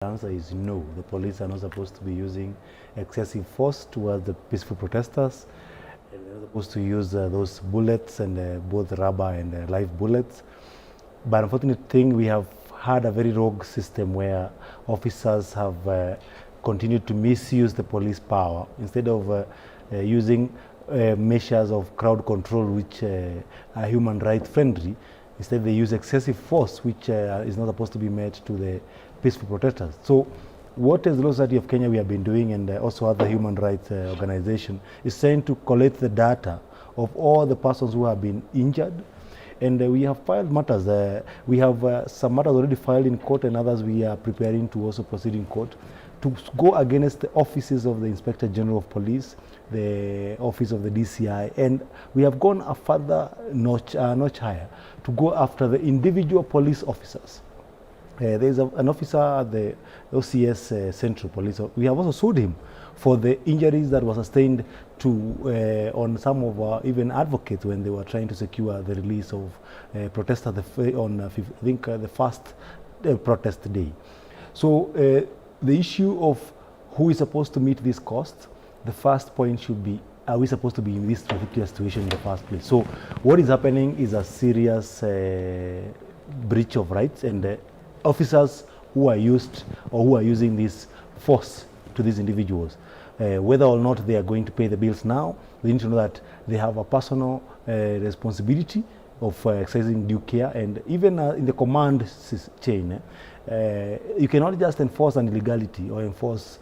The answer is no. The police are not supposed to be using excessive force towards the peaceful protesters. And they're not supposed to use those bullets, and both rubber and live bullets. But unfortunate thing, we have had a very rogue system where officers have continued to misuse the police power instead of using measures of crowd control which are human rights friendly. Instead, they use excessive force, which is not supposed to be made to the peaceful protesters. So what as the Law Society of Kenya we have been doing, and also other human rights organizations, is trying to collect the data of all the persons who have been injured. And we have filed matters. We have some matters already filed in court, and others we are preparing to also proceed in court to go against the offices of the Inspector General of Police, the office of the DCI, and we have gone a further notch higher to go after the individual police officers. There is an officer at the OCS Central Police. We have also sued him for the injuries that were sustained to on some of our even advocates when they were trying to secure the release of protesters on I think the first protest day. So the issue of who is supposed to meet this cost, the first point should be, are we supposed to be in this particular situation in the first place? So what is happening is a serious breach of rights, and officers who are used or who are using this force to these individuals, whether or not they are going to pay the bills now, they need to know that they have a personal responsibility of exercising due care. And even in the command chain, you cannot just enforce an illegality or enforce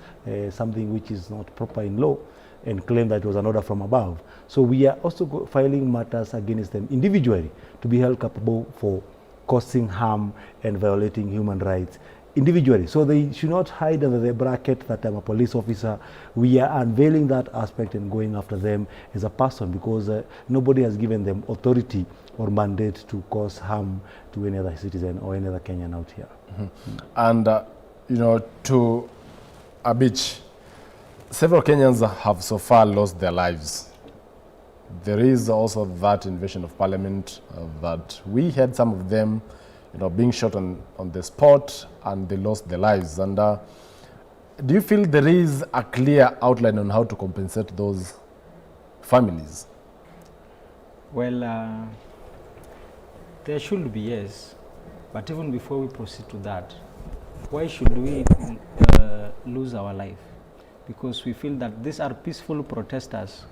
something which is not proper in law and claim that it was an order from above. So we are also filing matters against them individually to be held culpable for causing harm and violating human rights individually. So they should not hide under the bracket that I'm a police officer. We are unveiling that aspect and going after them as a person, because nobody has given them authority or mandate to cause harm to any other citizen or any other Kenyan out here. Mm-hmm. And, you know, to a beach, several Kenyans have so far lost their lives. There is also that invasion of parliament that we had some of them, you know, being shot on the spot, and they lost their lives. And do you feel there is a clear outline on how to compensate those families? Well, there should be, yes. But even before we proceed to that, why should we lose our life? Because we feel that these are peaceful protesters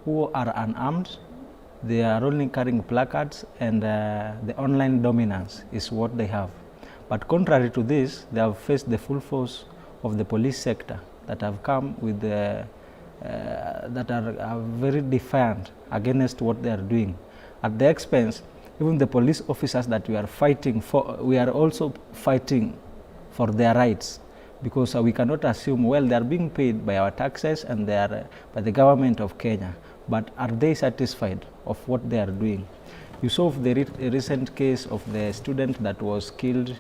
who are unarmed. They are only carrying placards, and the online dominance is what they have. But contrary to this, they have faced the full force of the police sector that have come with that are very defiant against what they are doing. At the expense, even the police officers that we are fighting for, we are also fighting for their rights, because we cannot assume, well, they are being paid by our taxes and they are by the government of Kenya. But are they satisfied of what they are doing? You saw the recent case of the student that was killed,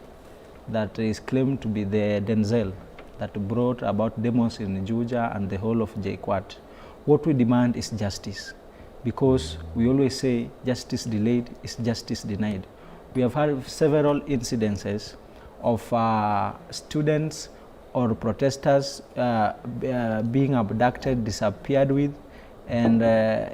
that is claimed to be the Denzel, that brought about demos in Juja and the whole of JKUAT. What we demand is justice, because we always say justice delayed is justice denied. We have had several incidences of students or protesters being abducted, disappeared with, and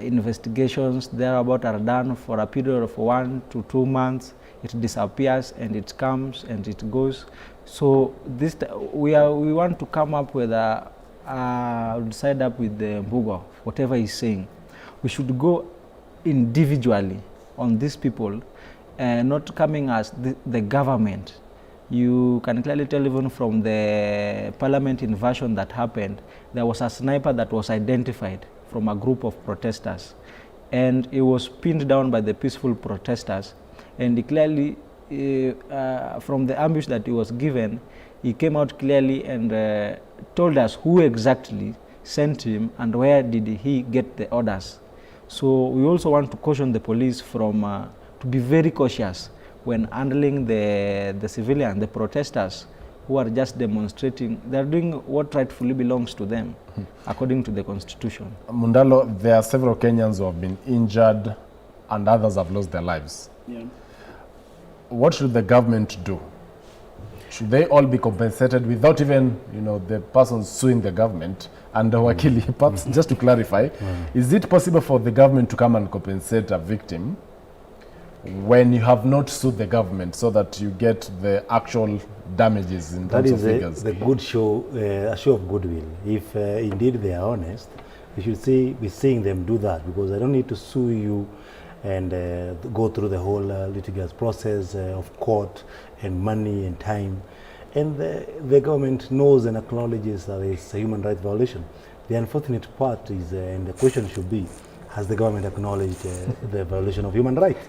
investigations thereabout are done for a period of 1 to 2 months. It disappears and it comes and it goes. So this we want to come up with side up with the Mbugo, whatever he's saying. We should go individually on these people, not coming as the government. You can clearly tell even from the parliament invasion that happened, there was a sniper that was identified from a group of protesters, and it was pinned down by the peaceful protesters. And he clearly, from the ambush that he was given, he came out clearly and told us who exactly sent him and where did he get the orders. So we also want to caution the police from to be very cautious when handling the civilian, the protesters who are just demonstrating. They are doing what rightfully belongs to them, according to the Constitution. Mundalo, there are several Kenyans who have been injured and others have lost their lives. Yeah. What should the government do? should they all be compensated without even, the person suing the government? And Wakili, perhaps just to clarify, is it possible for the government to come and compensate a victim when you have not sued the government so that you get the actual damages in terms of figures? That is the good show, a show of goodwill. If indeed they are honest, we should be seeing them do that, because I don't need to sue you and go through the whole litigious process of court and money and time. And the government knows and acknowledges that it's a human rights violation. The unfortunate part is, and the question should be, has the government acknowledged the violation of human rights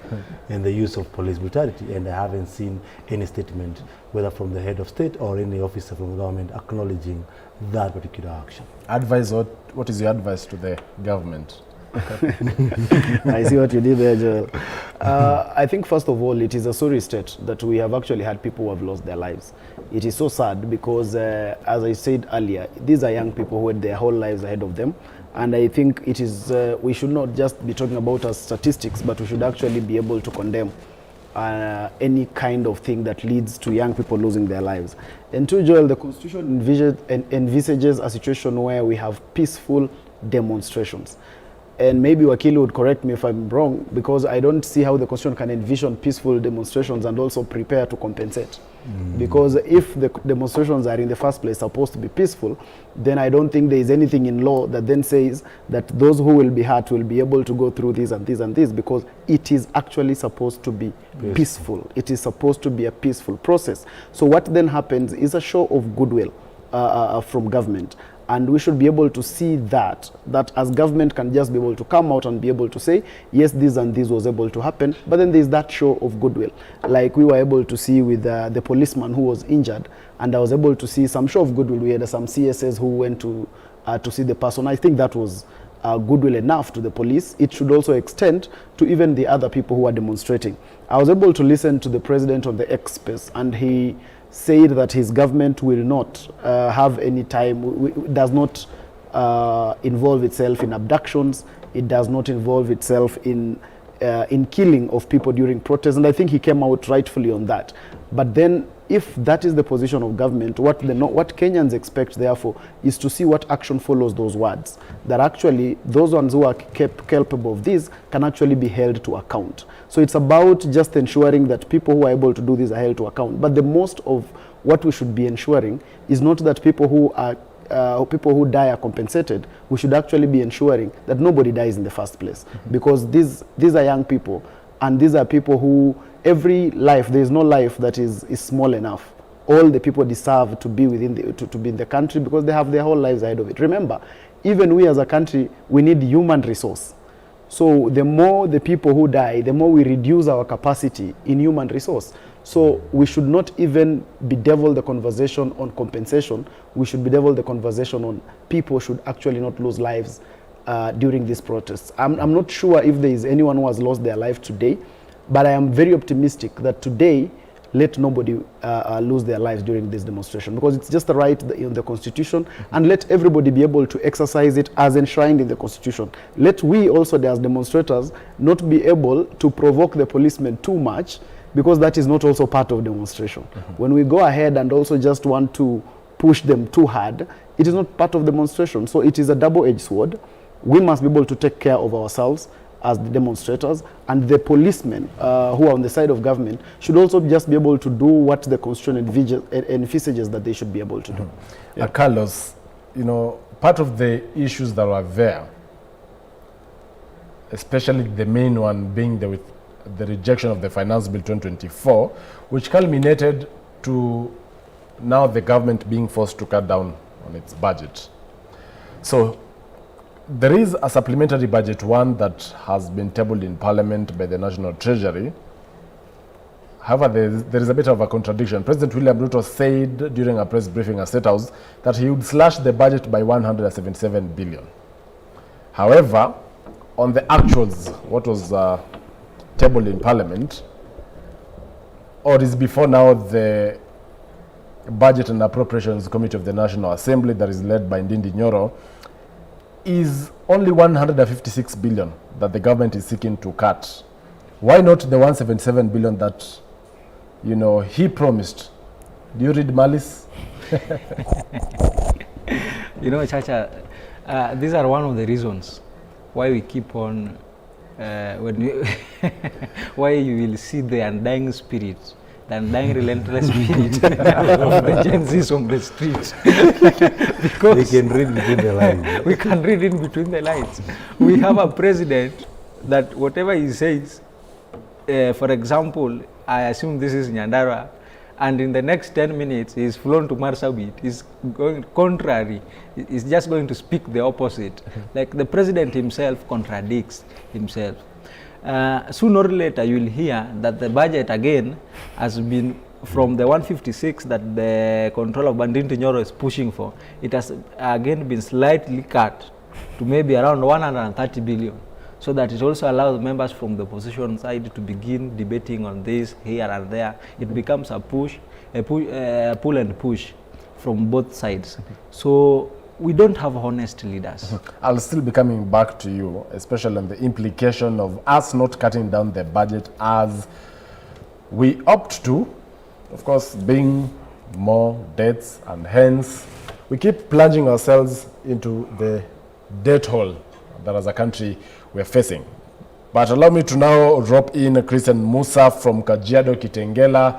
and the use of police brutality? And I haven't seen any statement, whether from the head of state or any officer from the government, acknowledging that particular action. What is your advice to the government? I see what you did there, Joel. I think first of all, it is a sorry state that we have actually had people who have lost their lives. It is so sad because, as I said earlier, these are young people who had their whole lives ahead of them. And I think it is, we should not just be talking about as statistics, but we should actually be able to condemn any kind of thing that leads to young people losing their lives. And to Joel, the Constitution envisages a situation where we have peaceful demonstrations. And maybe Wakili would correct me if I'm wrong, because I don't see how the Constitution can envision peaceful demonstrations and also prepare to compensate. Because if the demonstrations are in the first place supposed to be peaceful, then I don't think there is anything in law that then says that those who will be hurt will be able to go through this and this and this, because it is actually supposed to be peaceful. It is supposed to be a peaceful process. So what then happens is a show of goodwill from government. And we should be able to see that as government can just be able to come out and be able to say, yes, this and this was able to happen, but then there's that show of goodwill. Like we were able to see with the policeman who was injured, and I was able to see some show of goodwill. We had some CSS who went to see the person. I think that was goodwill enough to the police. It should also extend to even the other people who are demonstrating. I was able to listen to the president on the X Space, and he said that his government will not have any time, does not involve itself in abductions. It does not involve itself in killing of people during protests. And I think he came out rightfully on that. But then if that is the position of government, what Kenyans expect, therefore, is to see what action follows those words. That actually, those ones who are kept capable of this can actually be held to account. So it's about just ensuring that people who are able to do this are held to account. But the most of what we should be ensuring is not that people who die are compensated. We should actually be ensuring that nobody dies in the first place. Because these are young people, and these are people who, every life, there is no life that is small enough. All the people deserve to be to be in the country, because they have their whole lives ahead of it. Remember, even we as a country, we need human resource. So the more the people who die, the more we reduce our capacity in human resource. So we should not even bedevil the conversation on compensation. We should bedevil the conversation on people should actually not lose lives during these protests. I'm not sure if there is anyone who has lost their life today, but I am very optimistic that today, let nobody lose their lives during this demonstration, because it's just a right in the Constitution, and let everybody be able to exercise it as enshrined in the Constitution. Let we also, as demonstrators, not be able to provoke the policemen too much, because that is not also part of demonstration. When we go ahead and also just want to push them too hard, it is not part of demonstration. So it is a double-edged sword. We must be able to take care of ourselves as the demonstrators, and the policemen who are on the side of government should also just be able to do what the Constitution envisages that they should be able to do. Carlos, part of the issues that were there, especially the main one being with the rejection of the Finance Bill 2024, which culminated to now the government being forced to cut down on its budget. So there is a supplementary budget one that has been tabled in Parliament by the National Treasury. However, there is a bit of a contradiction. President William Ruto said during a press briefing at State House that he would slash the budget by 177 billion. However, on the actuals, what was tabled in Parliament, or is before now the Budget and Appropriations Committee of the National Assembly that is led by Ndindi Nyoro, is only 156 billion that the government is seeking to cut. Why not the 177 billion that he promised Do you read malice? You know, Chacha, these are one of the reasons why we keep on, why you will see the undying spirit, the undying relentless spirit of the Gen Zs on the streets. Because They can read between the lines. we can read in between the lines. We have a president that whatever he says, for example, I assume this is Nyandarua, and in the next 10 minutes he's flown to Marsabit, he's going contrary, he's just going to speak the opposite. Like the president himself contradicts himself. Sooner or later you will hear that the budget again has been from the 156 that the control of Bandinti Nyoro is pushing for, it has again been slightly cut to maybe around 130 billion. So that it also allows members from the opposition side to begin debating on this here and there. It becomes a pull and push from both sides. So we don't have honest leaders. I'll still be coming back to you, especially on the implication of us not cutting down the budget as we opt to, of course, being more debts, and hence we keep plunging ourselves into the debt hole that as a country we're facing. But allow me to now drop in Christian Musa from Kajiado, Kitengela.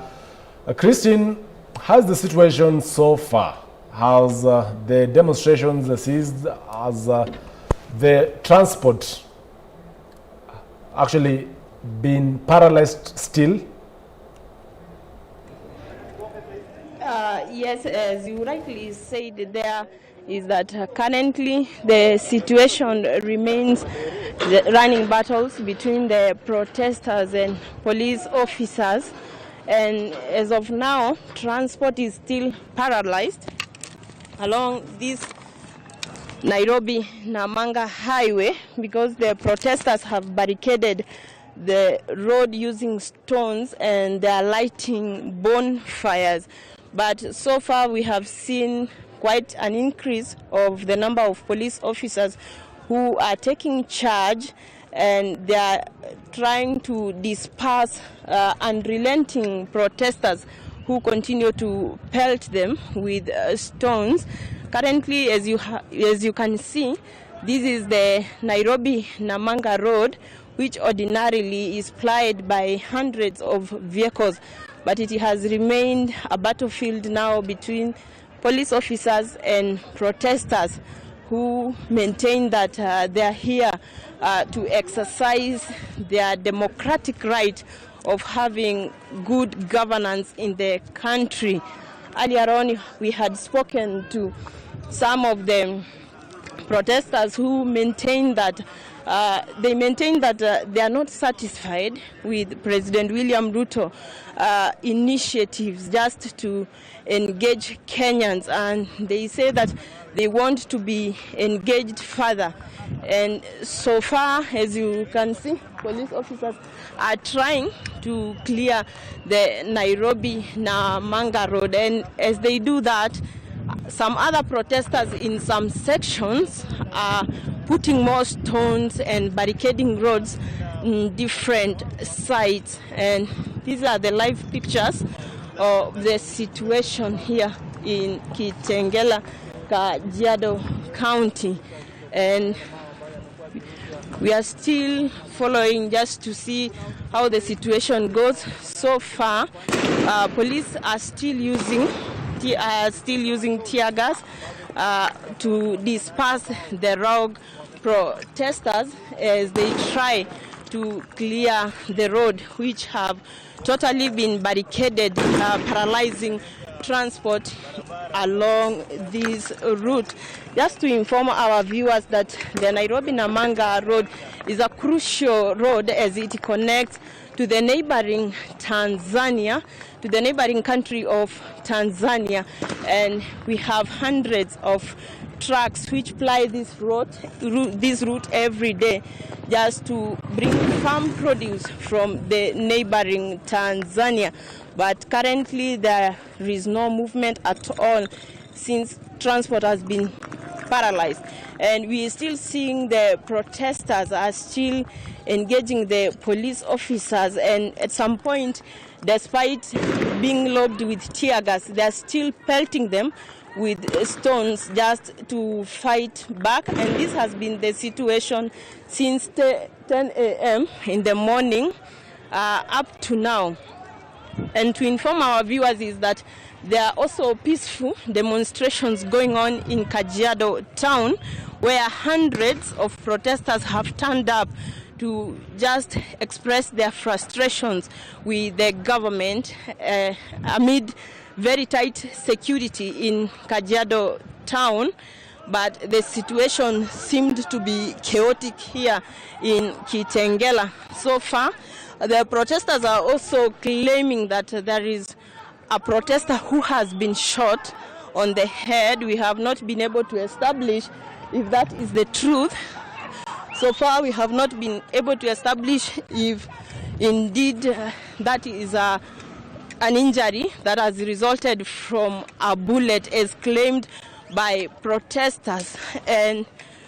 Christian, how's the situation so far? Has the demonstrations ceased? Has the transport actually been paralyzed still? Yes, as you rightly said, there is that currently the situation remains running battles between the protesters and police officers, and as of now transport is still paralyzed along this Nairobi-Namanga highway because the protesters have barricaded the road using stones and they are lighting bonfires. But so far we have seen quite an increase of the number of police officers who are taking charge, and they are trying to disperse unrelenting protesters who continue to pelt them with stones. Currently, as you can see, this is the Nairobi-Namanga road, which ordinarily is plied by hundreds of vehicles, but it has remained a battlefield now between police officers and protesters who maintain that they are here to exercise their democratic right of having good governance in the country. Earlier on, we had spoken to some of the protesters who maintain that they are not satisfied with President William Ruto initiatives just to engage Kenyans, and they say that they want to be engaged further. And so far, as you can see, police officers are trying to clear the Nairobi-Namanga road, and as they do that, some other protesters in some sections are putting more stones and barricading roads in different sites. And these are the live pictures of the situation here in Kitengela, Kajiado County. And we are still following just to see how the situation goes. So far, police are still using tear gas to disperse the rogue protesters as they try to clear the road, which have totally been barricaded, paralyzing transport along this route. Just to inform our viewers that the Nairobi-Namanga road is a crucial road as it connects to the neighboring Tanzania, to the neighboring country of Tanzania, and we have hundreds of trucks which ply this route every day just to bring farm produce from the neighboring Tanzania. But currently there is no movement at all since transport has been paralyzed, and we are still seeing the protesters are still engaging the police officers, and at some point despite being lobbed with tear gas, they are still pelting them with stones just to fight back. And this has been the situation since 10 a.m. in the morning up to now. And to inform our viewers is that there are also peaceful demonstrations going on in Kajiado town, where hundreds of protesters have turned up to just express their frustrations with the government amid very tight security in Kajiado town. But the situation seemed to be chaotic here in Kitengela. So far, the protesters are also claiming that there is a protester who has been shot on the head. We have not been able to establish if that is the truth. So far, we have not been able to establish if indeed that is an injury that has resulted from a bullet, as claimed by protesters. And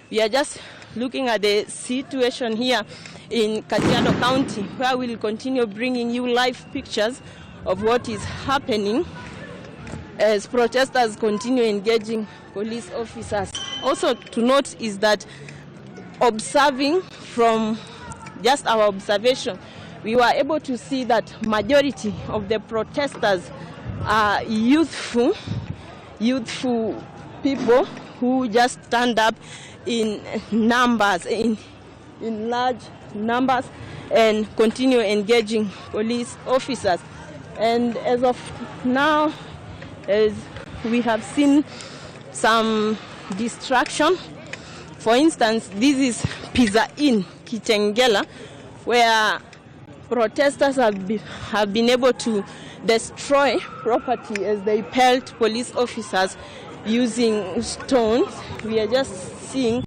we are just looking at the situation here in Kajiado County, where we'll continue bringing you live pictures of what is happening as protesters continue engaging police officers. Also to note is that observing from just our observation, we were able to see that majority of the protesters are youthful people who just stand up in numbers, in large numbers, and continue engaging police officers. And as of now, as we have seen some distraction. For instance, this is Pizza Inn, Kitengela, where protesters have been able to destroy property as they pelt police officers using stones. We are just seeing,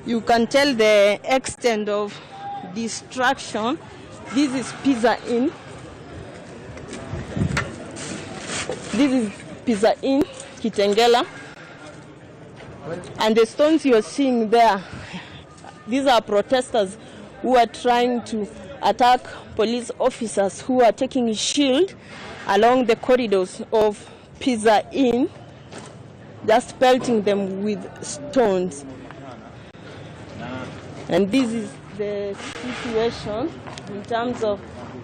you can tell the extent of destruction. This is Pizza Inn. This is Pizza Inn, Kitengela. And the stones you're seeing there, these are protesters who are trying to attack police officers who are taking shield along the corridors of Pizza Inn, just pelting them with stones. And this is the situation in terms of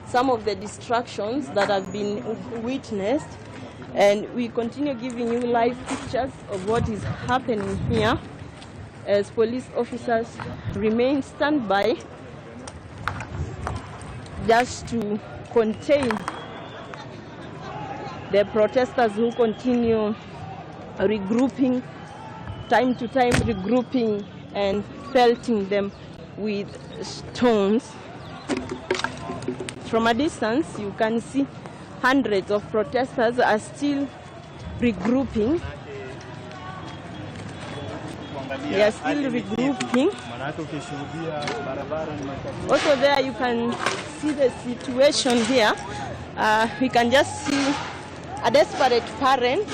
some of the distractions that have been witnessed. And we continue giving you live pictures of what is happening here as police officers remain standby just to contain the protesters who continue regrouping, time to time regrouping and pelting them with stones. From a distance, you can see hundreds of protesters are still regrouping. They are still regrouping. Also there you can see the situation here. We can just see a desperate parent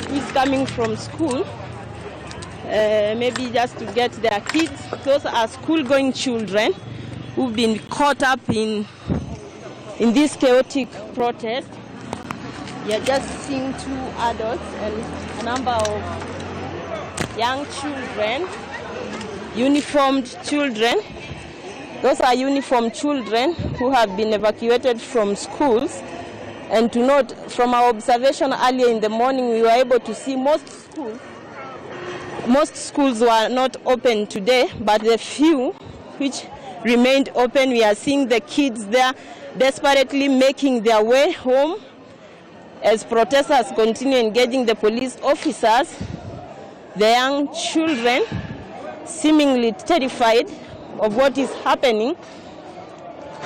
who is coming from school, maybe just to get their kids. Those are school-going children who've been caught up in this chaotic protest. You're just seeing 2 adults and a number of young children, uniformed children. Those are uniformed children who have been evacuated from schools. And to note, from our observation earlier in the morning, we were able to see most schools were not open today, but the few which remained open, we are seeing the kids there desperately making their way home as protesters continue engaging the police officers. The young children seemingly terrified of what is happening.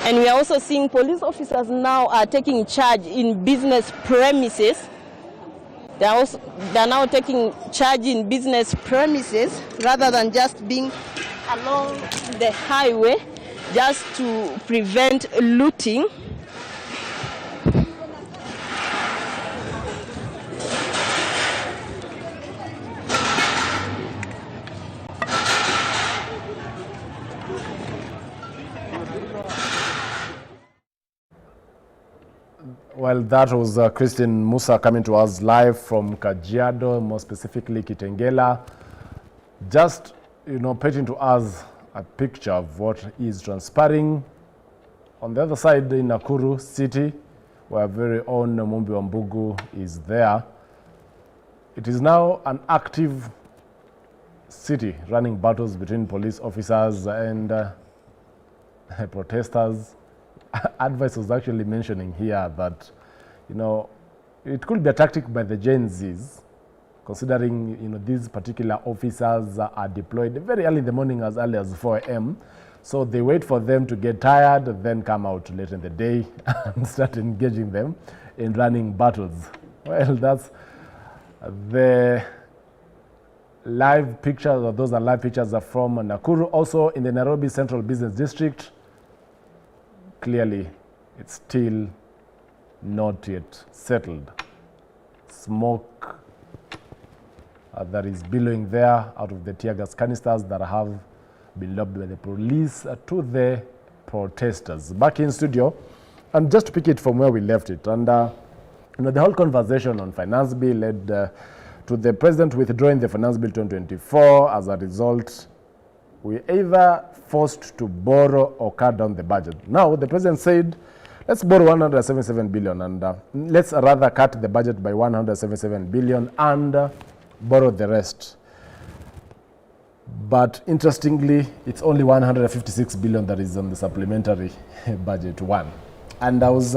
And we are also seeing police officers now are taking charge in business premises. They are now taking charge in business premises rather than just being along the highway just to prevent looting. Well, that was Christine Musa coming to us live from Kajiado, more specifically Kitengela. Just, painting to us a picture of what is transpiring on the other side in Nakuru city, where our very own Mumbi Wambugu is there. It is now an active city running battles between police officers and protesters. Advice was actually mentioning here that, it could be a tactic by the Gen Zs, considering, these particular officers are deployed very early in the morning, as early as 4 a.m. So they wait for them to get tired, then come out later in the day and start engaging them in running battles. Well, that's the live pictures, or those are live pictures are from Nakuru. Also in the Nairobi Central Business District, clearly it's still not yet settled. Smoke that is billowing there out of the tear gas canisters that have been lobbed by the police to the protesters. Back in studio, and just to pick it from where we left it, and the whole conversation on finance bill led to the president withdrawing the finance bill 2024. As a result, we either forced to borrow or cut down the budget. Now, the president said, let's borrow 177 billion and let's rather cut the budget by 177 billion and borrow the rest. But interestingly, it's only 156 billion that is on the supplementary budget one. And I was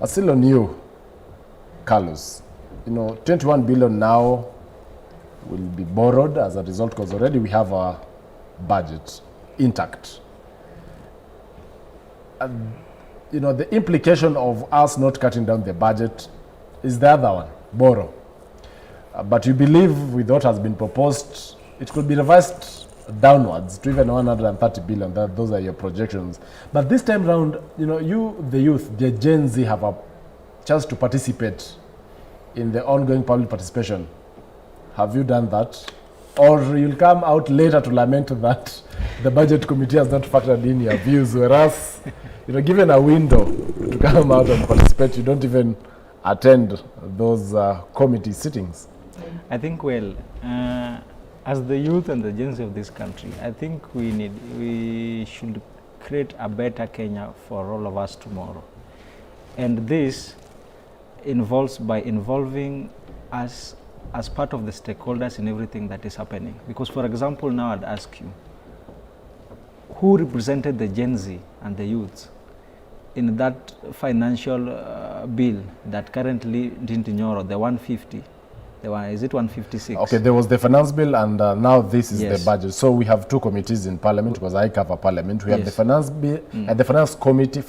still on you, Carlos. 21 billion now will be borrowed as a result, because already we have a budget intact. And, the implication of us not cutting down the budget is the other one, borrow. But you believe with what has been proposed, it could be revised downwards to even 130 billion. Those are your projections. But this time round, you, the youth, the Gen Z, have a chance to participate in the ongoing public participation. Have you done that? Or you'll come out later to lament that the budget committee has not factored in your views, whereas, given a window to come out and participate, you don't even attend those committee sittings. I think, as the youth and the Gen Z of this country, I think we should create a better Kenya for all of us tomorrow. And this involves by involving us as part of the stakeholders in everything that is happening. Because, for example, now I'd ask you, who represented the Gen Z and the youths in that financial bill that currently Ndintinyoro, the 150, is it 156? Okay, there was the finance bill, and now this is the budget. So we have two committees in Parliament, because I cover Parliament. We have the finance bill and the finance committee,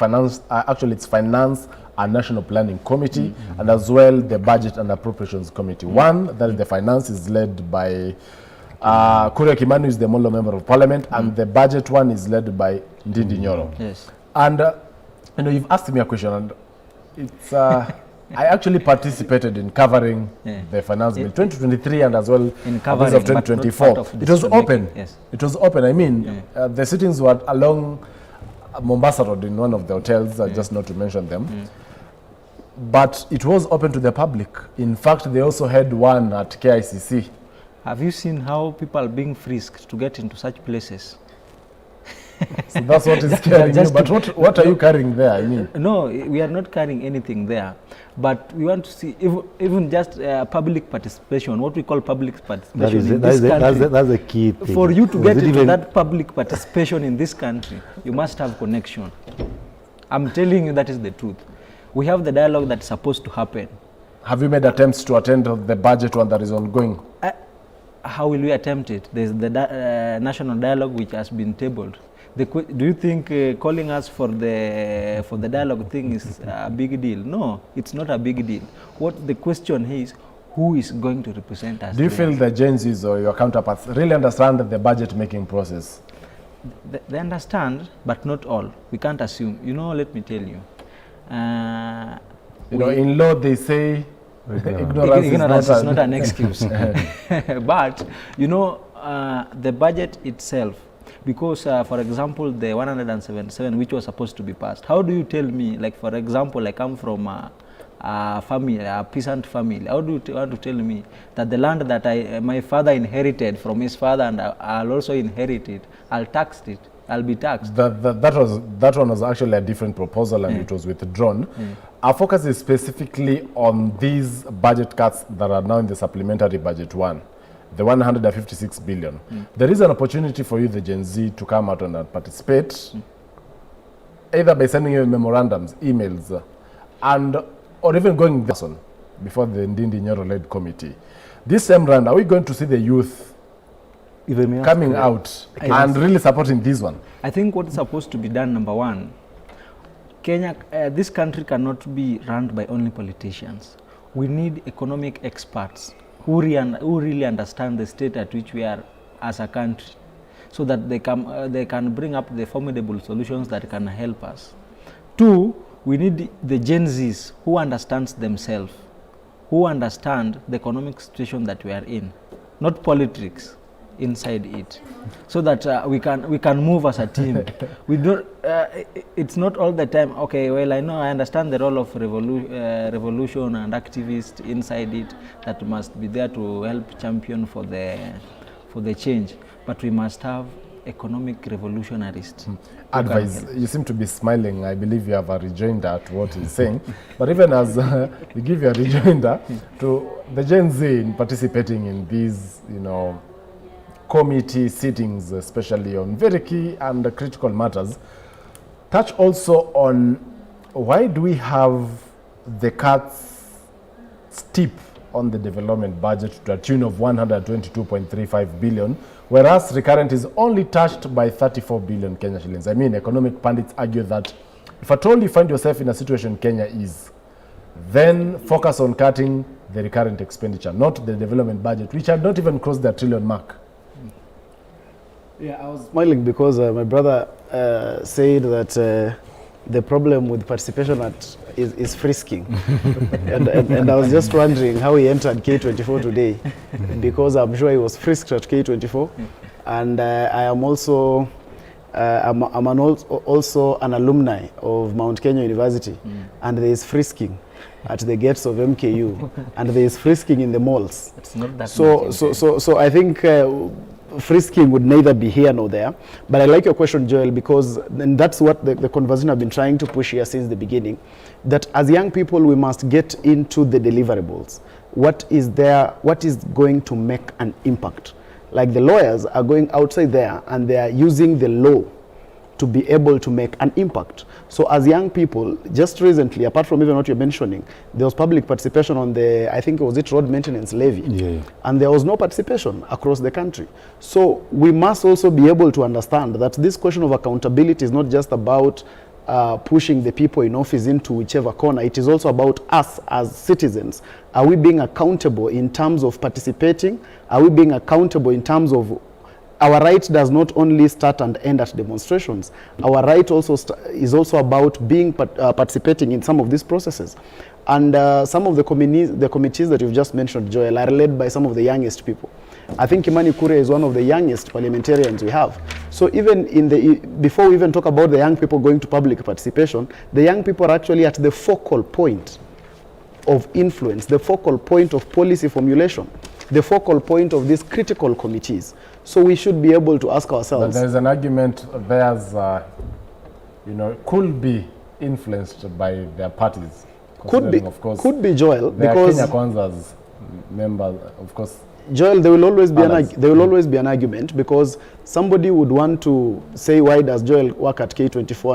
actually it's finance and national planning committee, and as well the budget and appropriations committee. One, that is the finance, is led by Kuria Kimani, is the Molo member of Parliament, and the budget one is led by Ndindinyoro. Yes. And you've asked me a question, and it's I actually participated in covering the finance bill 2023 and as well in covering of 2024. It was open. Yes. It was open. I mean, the sittings were along Mombasa Road in one of the hotels, just not to mention them. But it was open to the public. In fact, they also had one at KICC. Have you seen how people are being frisked to get into such places? So that's what is carrying you. But what are you carrying there? I mean, no, we are not carrying anything there. But we want to see even just public participation, what we call public participation in this country. That's the key thing. For you to get into that public participation in this country, you must have connection. I'm telling you, that is the truth. We have the dialogue that's supposed to happen. Have you made attempts to attend the budget one that is ongoing? How will we attempt it? There's the national dialogue which has been tabled. Do you think calling us for the dialogue thing is a big deal? No, it's not a big deal. What the question is, who is going to represent us? Do you feel the Gen Zs or your counterparts really understand the budget making process? They understand, but not all. We can't assume. Let me tell you. In law they say ignorance is not an excuse. But the budget itself, because for example the 177 which was supposed to be passed, how do you tell me, like for example I come from a family, a peasant family. How do you want to tell me that the land that my father inherited from his father and I'll also inherit it, I'll tax it, I'll be taxed? That one was actually a different proposal and it was withdrawn. Our focus is specifically on these budget cuts that are now in the supplementary budget one, the 156 billion. There is an opportunity for you, the Gen Z, to come out and participate, either by sending you memorandums, emails, or even going in person before the Ndindi Nyoro-led committee. This same round, are we going to see the youth coming out and really supporting this one? I think what's supposed to be done, number one, Kenya, this country cannot be run by only politicians. We need economic experts who really understand the state at which we are as a country, so that they can bring up the formidable solutions that can help us. Two, we need the Gen Zs who understands themselves, who understand the economic situation that we are in, not politics inside it, so that we can move as a team. We don't. It's not all the time. Okay, well, I understand the role of revolution and activists inside it that must be there to help champion for the change. But we must have economic revolutionaries. Advice. You seem to be smiling. I believe you have a rejoinder to what he's saying. But even as we give you a rejoinder to the Gen Z in participating in these, committee sittings, especially on very key and critical matters, touch also on why do we have the cuts steep on the development budget to a tune of 122.35 billion, whereas recurrent is only touched by 34 billion Kenya shillings. I mean, economic pundits argue that if at all you find yourself in a situation Kenya is, then focus on cutting the recurrent expenditure, not the development budget, which had not even crossed the trillion mark. Yeah, I was smiling because my brother said that the problem with participation is frisking. and I was just wondering how he entered K24 today, because I'm sure he was frisked at K24. And I am also, also an alumni of Mount Kenya University, and there is frisking at the gates of MKU, and there is frisking in the malls. It's not that so I think frisking would neither be here nor there. But I like your question, Joel, because and that's what the conversation I've been trying to push here since the beginning, that as young people we must get into the deliverables. What is going to make an impact? Like the lawyers are going outside there and they are using the law to be able to make an impact. So as young people, just recently, apart from even what you're mentioning, there was public participation on the, I think it was road maintenance levy. Yeah. And there was no participation across the country. So we must also be able to understand that this question of accountability is not just about pushing the people in office into whichever corner. It is also about us as citizens. Are we being accountable in terms of participating? Are we being accountable in terms of our right does not only start and end at demonstrations. Our right also is also about being participating in some of these processes. And some of the committees that you've just mentioned, Joel, are led by some of the youngest people. I think Imani Kure is one of the youngest parliamentarians we have. So even before we even talk about the young people going to public participation, the young people are actually at the focal point of influence, the focal point of policy formulation, the focal point of these critical committees. So we should be able to ask ourselves. But there's an argument theirs, could be influenced by their parties. Of course, could be, Joel, because Kenya Kwanza's members, of course. Joel, there will always be an argument, because somebody would want to say, why does Joel work at K24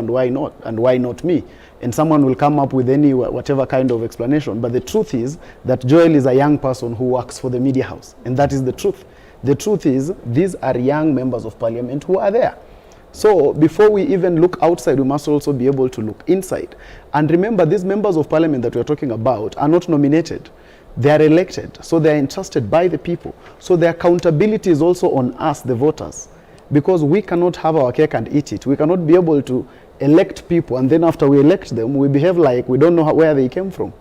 and why not me? And someone will come up with whatever kind of explanation. But the truth is that Joel is a young person who works for the media house, and that is the truth. The truth is, these are young members of parliament who are there. So before we even look outside, we must also be able to look inside. And remember, these members of parliament that we're talking about are not nominated. They are elected, so they are entrusted by the people. So the accountability is also on us, the voters, because we cannot have our cake and eat it. We cannot be able to elect people, and then after we elect them, we behave like we don't know where they came from.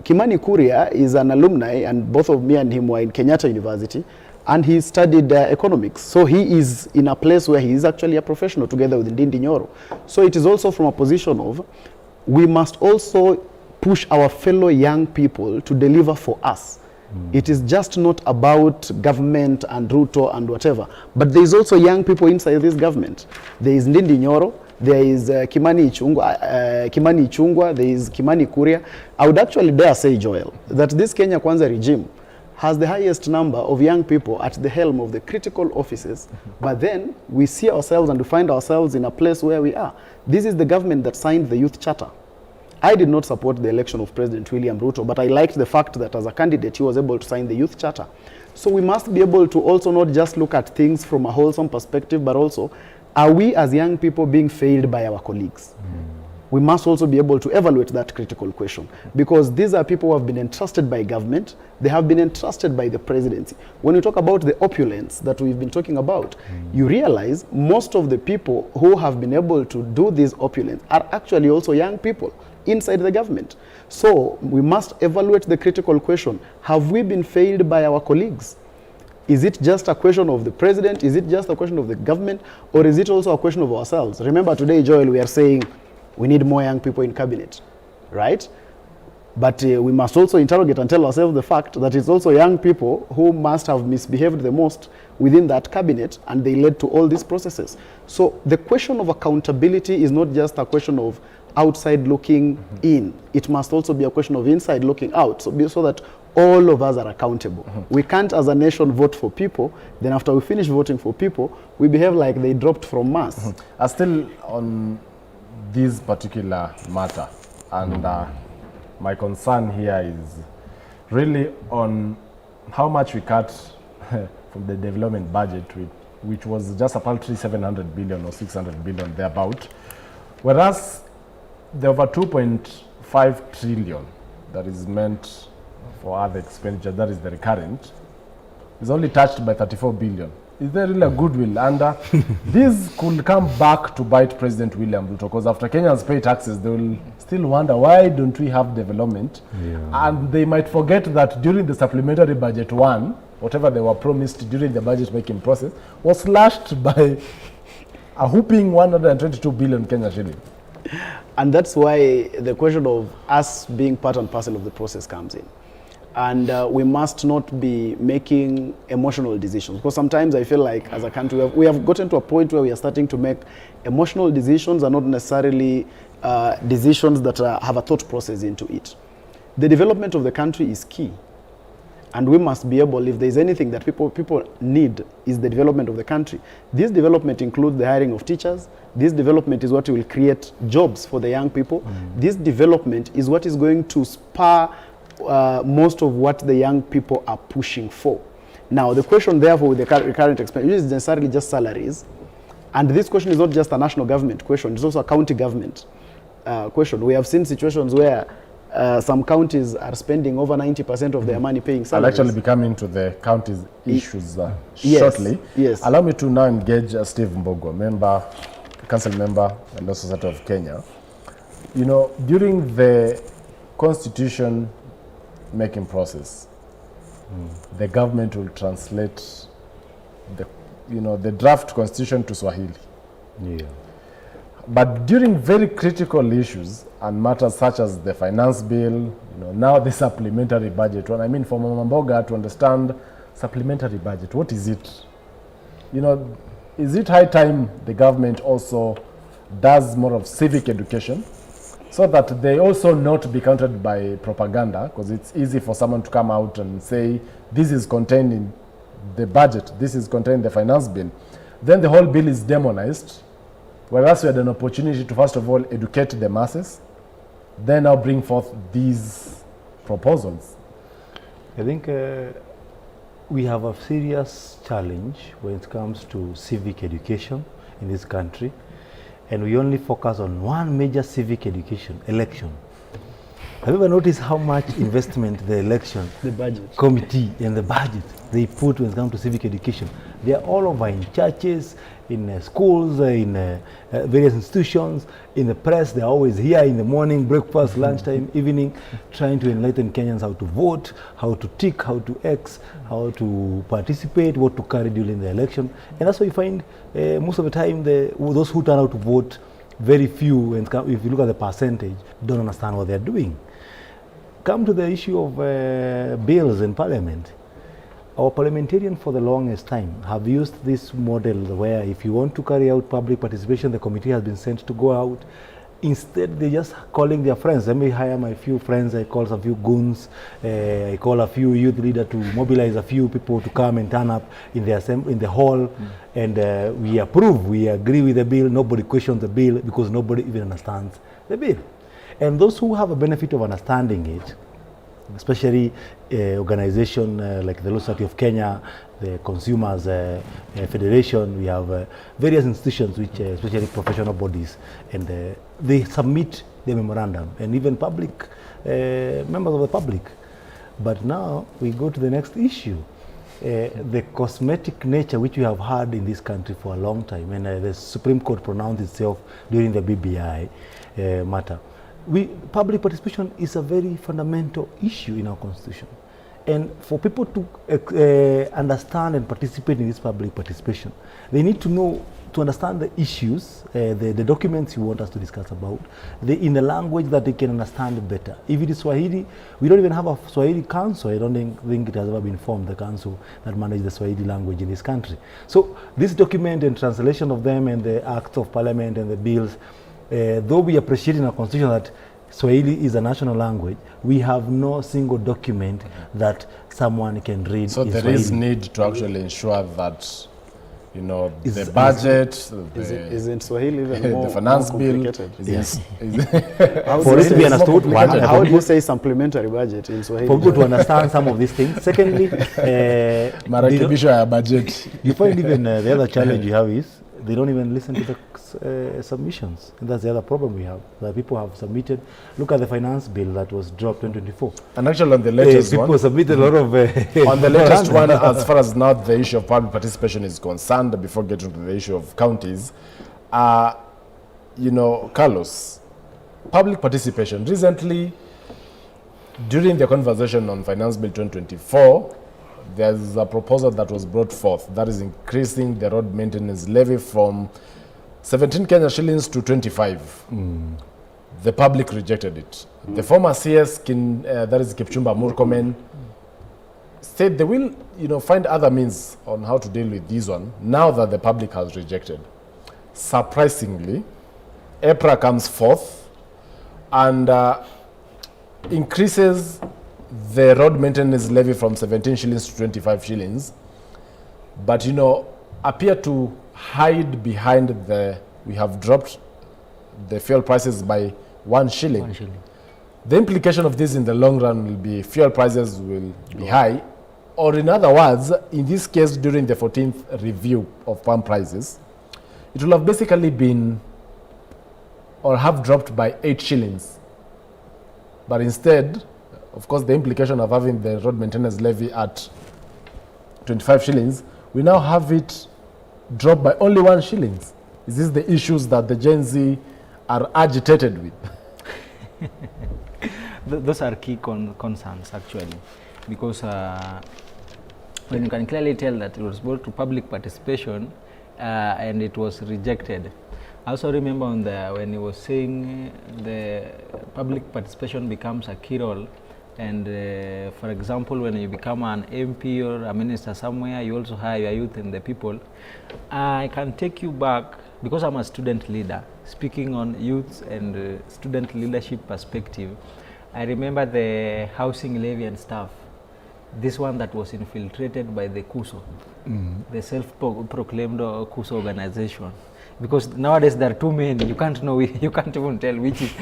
Kimani Kuria is an alumni, and both of me and him were in Kenyatta University, and he studied economics. So he is in a place where he is actually a professional together with Ndindi Nyoro. So it is also from a position of, we must also push our fellow young people to deliver for us. It is just not about government and Ruto and whatever, but there is also young people inside this government. There is Ndindi Nyoro, there is Kimani Ichung'wah, there is Kimani Kuria. I would actually dare say, Joel, that this Kenya Kwanza regime has the highest number of young people at the helm of the critical offices, but then we see ourselves and we find ourselves in a place where we are. This is the government that signed the Youth Charter. I did not support the election of President William Ruto, but I liked the fact that as a candidate, he was able to sign the Youth Charter. So we must be able to also not just look at things from a wholesome perspective, but also, are we as young people being failed by our colleagues? We must also be able to evaluate that critical question, because these are people who have been entrusted by government, they have been entrusted by the presidency. When you talk about the opulence that we've been talking about, you realize most of the people who have been able to do this opulence are actually also young people inside the government. So we must evaluate the critical question: have we been failed by our colleagues? Is it just a question of the president? Is it just a question of the government? Or is it also a question of ourselves? Remember today, Joel, we are saying we need more young people in cabinet, right? But we must also interrogate and tell ourselves the fact that it's also young people who must have misbehaved the most within that cabinet, and they led to all these processes. So the question of accountability is not just a question of outside looking in. It must also be a question of inside looking out, so that all of us are accountable. We can't as a nation vote for people, then after we finish voting for people, we behave like they dropped from Mars. Still on this particular matter, and my concern here is really on how much we cut from the development budget, which was just a paltry 700 billion or 600 billion thereabout, whereas the over 2.5 trillion that is meant for other expenditure, that is the recurrent, is only touched by 34 billion. Is there really a goodwill? And this could come back to bite President William Ruto, because after Kenyans pay taxes, they will still wonder, why don't we have development? And they might forget that during the supplementary budget one, whatever they were promised during the budget making process was slashed by a whooping 122 billion Kenya shilling. And that's why the question of us being part and parcel of the process comes in. And we must not be making emotional decisions, because sometimes I feel like as a country we have gotten to a point where we are starting to make emotional decisions and not necessarily decisions that have a thought process into it. The development of the country is key, and we must be able, if there is anything that people need, is the development of the country. This development includes the hiring of teachers. This development is what will create jobs for the young people. This development is what is going to spur most of what the young people are pushing for. Now, the question therefore with the current expenditure is necessarily just salaries. And this question is not just a national government question, it's also a county government question. We have seen situations where some counties are spending over 90% of their money paying salaries. I'll actually be coming to the counties issues yes, shortly. Yes. Allow me to now engage Steve Mbogwa, council member and also Society of Kenya. You know, during the constitution making process, the government will translate the draft constitution to Swahili. But during very critical issues and matters such as the finance bill, now the supplementary budget, when I mean for Mama Mboga to understand supplementary budget, what is it? Is it high time the government also does more of civic education, so that they also not be countered by propaganda? Because it's easy for someone to come out and say, this is contained in the budget, this is contained in the finance bill. Then the whole bill is demonized, whereas we had an opportunity to, first of all, educate the masses, then now bring forth these proposals. I think we have a serious challenge when it comes to civic education in this country. And we only focus on one major civic education, election. Have you ever noticed how much investment the election the budget committee and the budget they put when it comes to civic education? They are all over in churches, in schools, in various institutions, in the press. They are always here in the morning, breakfast, lunchtime, evening, trying to enlighten Kenyans how to vote, how to tick, how to X, how to participate, what to carry during the election. And that's why you find most of the time those who turn out to vote, very few, and if you look at the percentage, don't understand what they're doing. come to the issue of bills in parliament, our parliamentarians for the longest time have used this model where if you want to carry out public participation, the committee has been sent to go out. Instead, they're just calling their friends. Let me hire my few friends, I call some few goons, I call a few youth leaders to mobilize a few people to come and turn up in the hall, and we approve, we agree with the bill, nobody questions the bill because nobody even understands the bill. And those who have a benefit of understanding it, especially organization like the Law Society of Kenya, the Consumers Federation, we have various institutions which especially professional bodies, and they submit the memorandum, and even public members of the public. But now we go to the next issue, the cosmetic nature which we have had in this country for a long time, and the Supreme Court pronounced itself during the BBI matter. Public participation is a very fundamental issue in our constitution, and for people to understand and participate in this public participation, they need to know, to understand the issues, the documents you want us to discuss about, in the language that they can understand better. If it is Swahili, we don't even have a Swahili council. I don't think it has ever been formed, the council that manages the Swahili language in this country. So this document and translation of them and the acts of parliament and the bills, though we appreciate in our constitution that Swahili is a national language, we have no single document that someone can read. So in there Swahili. is need to actually ensure that, you know, the budget, Isn't Swahili even more, the finance more bill, complicated? Yes. How For do it to be you say- understood, one, How do you say supplementary budget in Swahili? for people to understand some of these things. Secondly, marekebisho ya budget. you find even the other challenge you have is they don't even listen to the submissions. And that's the other problem we have, that people have submitted. Look at the finance bill that was dropped in 2024. And actually on the latest People one, submitted a lot of... on the latest one, as far as now the issue of public participation is concerned, before getting to the issue of counties, you know, Carlos, public participation, recently, during the conversation on Finance Bill 2024, there's a proposal that was brought forth that is increasing the road maintenance levy from 17 Kenya shillings to 25. The public rejected it. The former CS, that is Kipchumba Murkomen, said they will, you know, find other means on how to deal with this one now that the public has rejected. Surprisingly, EPRA comes forth and increases the road maintenance levy from 17 shillings to 25 shillings, but, you know, appear to hide behind we have dropped the fuel prices by 1 shilling. 1 shilling. The implication of this in the long run will be fuel prices will be high, or in other words, in this case, during the 14th review of palm prices, it will have basically been or have dropped by 8 shillings. But instead, of course, the implication of having the road maintenance levy at 25 shillings, we now have it drop by only 1 shilling. Is this the issues that the Gen Z are agitated with? Those are key concerns, actually, because when you can clearly tell that it was brought to public participation and it was rejected. I also remember when he was saying the public participation becomes a key role, and for example, when you become an MP or a minister somewhere, you also hire your youth and the people. I can take you back, because I'm a student leader, speaking on youth and student leadership perspective. I remember the housing levy and stuff, this one that was infiltrated by the KUSO, the self-proclaimed KUSO organization. Because nowadays there are too many, you can't know, you can't even tell which is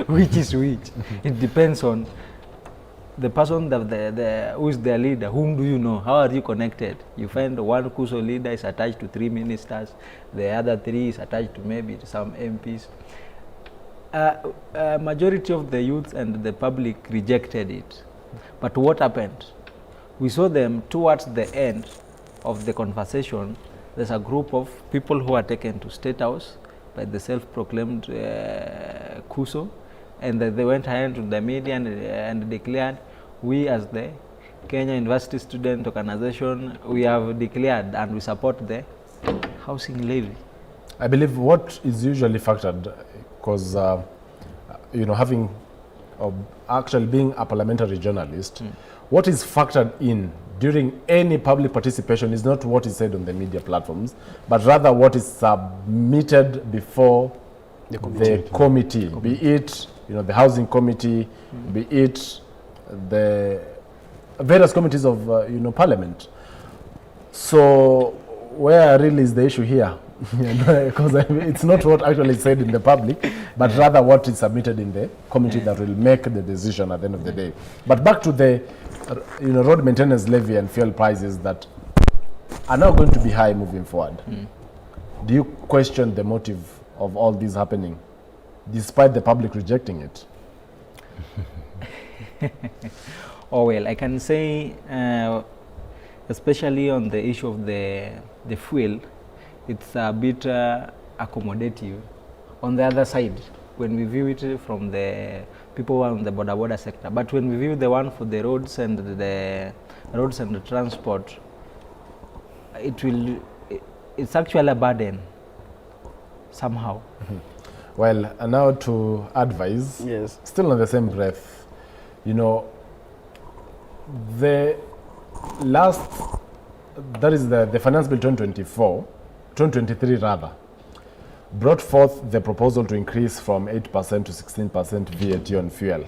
which is which. It depends on the person who is their leader. Whom do you know? How are you connected? You find one KUSO leader is attached to 3 ministers, the other 3 is attached to maybe some MPs. Majority of the youth and the public rejected it. But what happened? We saw them towards the end of the conversation. There's a group of people who are taken to State House by the self-proclaimed KUSO, and they went ahead to the media and declared, we as the Kenya University Student Organization, we have declared and we support the housing levy. I believe what is usually factored, because you know, having or actually being a parliamentary journalist, what is factored in during any public participation is not what is said on the media platforms, but rather what is submitted before the committee, be it the housing committee, be it the various committees of parliament. So where really is the issue here? Because it's not what actually is said in the public, but rather what is submitted in the committee that will make the decision at the end of the day. But back to the road maintenance levy and fuel prices that are now going to be high moving forward. Do you question the motive of all this happening, despite the public rejecting it? Oh well, I can say, especially on the issue of the fuel, it's a bit accommodative. On the other side, when we view it from the people on the border sector, but when we view the one for the roads and the transport, it's actually a burden somehow. Well, and now to advise, Yes. still on the same breath, the last, that is the Finance Bill 2023 rather, brought forth the proposal to increase from 8% to 16% VAT on fuel.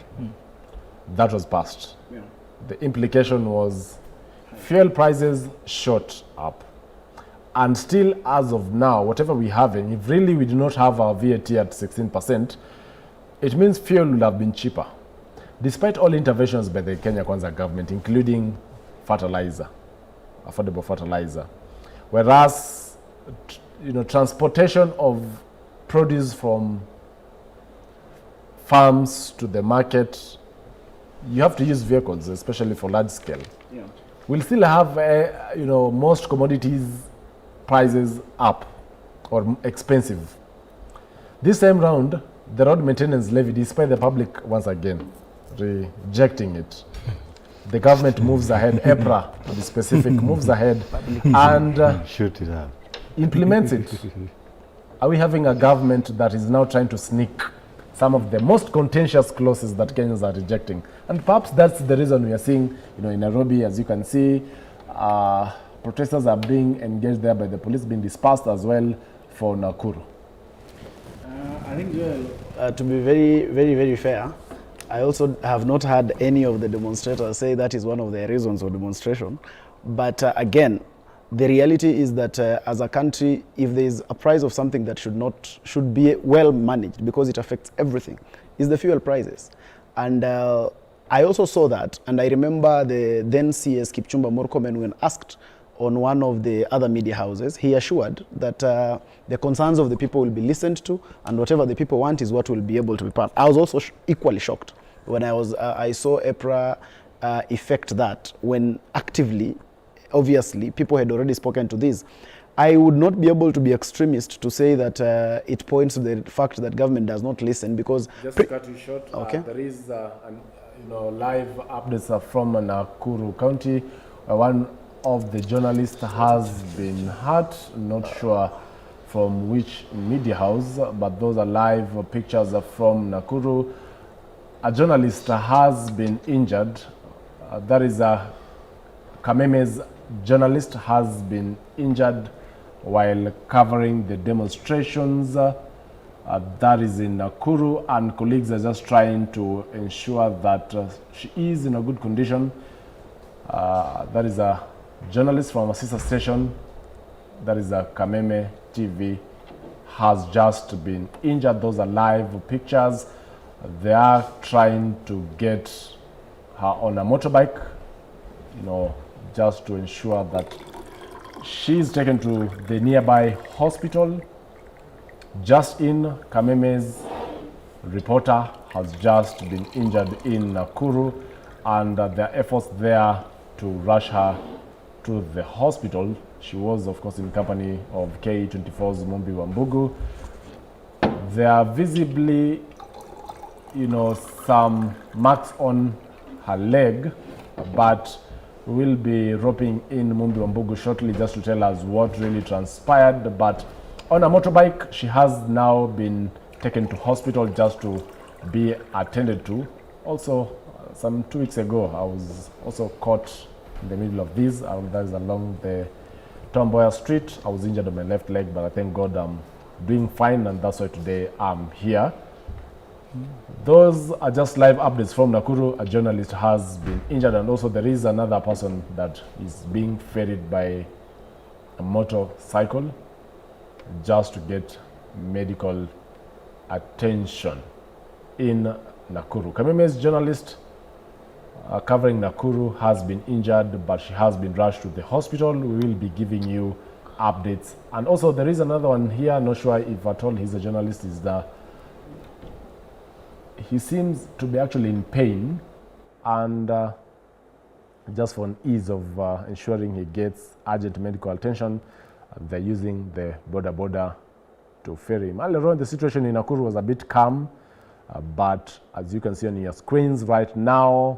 That was passed. Yeah. The implication was fuel prices shot up. And still, as of now, whatever we have, and if really we do not have our VAT at 16%, it means fuel will have been cheaper. Despite all interventions by the Kenya Kwanza government, including fertilizer, affordable fertilizer, whereas transportation of produce from farms to the market, you have to use vehicles, especially for large scale. Yeah. We'll still have most commodities prices up or expensive. This time round, the road maintenance levy, despite the public once again rejecting it, the government moves ahead, EPRA to be specific, moves ahead and Shoot it up. implements it. Are we having a government that is now trying to sneak some of the most contentious clauses that Kenyans are rejecting? And perhaps that's the reason we are seeing, in Nairobi, as you can see, protesters are being engaged there by the police, being dispersed as well for Nakuru. I think, to be very, very, very fair, I also have not heard any of the demonstrators say that is one of the reasons for demonstration. But again, the reality is that as a country, if there is a price of something that should be well managed because it affects everything, is the fuel prices. And I also saw that, and I remember the then CS Kipchumba Murkomen, when asked on one of the other media houses, he assured that the concerns of the people will be listened to, and whatever the people want is what will be able to be passed. I was also equally shocked when I saw EPRA effect that, when actively, obviously, people had already spoken to this. I would not be able to be extremist to say that it points to the fact that government does not listen, because... Just to cut you short, okay. There is live updates from Nakuru County. One of the journalists has been hurt, not sure from which media house, but those are live pictures from Nakuru. A journalist has been injured. That is Kameme's journalist has been injured while covering the demonstrations. That is in Nakuru, and colleagues are just trying to ensure that she is in a good condition. That is a journalist from a sister station, that is a Kameme TV, has just been injured. Those are live pictures. They are trying to get her on a motorbike, just to ensure that she is taken to the nearby hospital. Just in, Kameme's reporter has just been injured in Nakuru, and their efforts there to rush her to the hospital. She was, of course, in company of K24's Mombi Wambugu. There are visibly, some marks on her leg, but we'll be roping in Mombi Wambugu shortly just to tell us what really transpired. But on a motorbike, she has now been taken to hospital just to be attended to. also, some 2 weeks ago, I was also caught in the middle of this. That is along the Tomboya Street. I was injured on my left leg, but I thank God I'm doing fine, and that's why today I'm here. Those are just live updates from Nakuru. A journalist has been injured, and also there is another person that is being ferried by a motorcycle just to get medical attention in Nakuru. Kameme's journalist covering Nakuru has been injured, but she has been rushed to the hospital. We will be giving you updates. And also there is another one here, not sure if at all he's a journalist, is that he seems to be actually in pain, and just for an ease of ensuring he gets urgent medical attention, they're using the border to ferry him. Earlier on, the situation in Nakuru was a bit calm, but as you can see on your screens right now,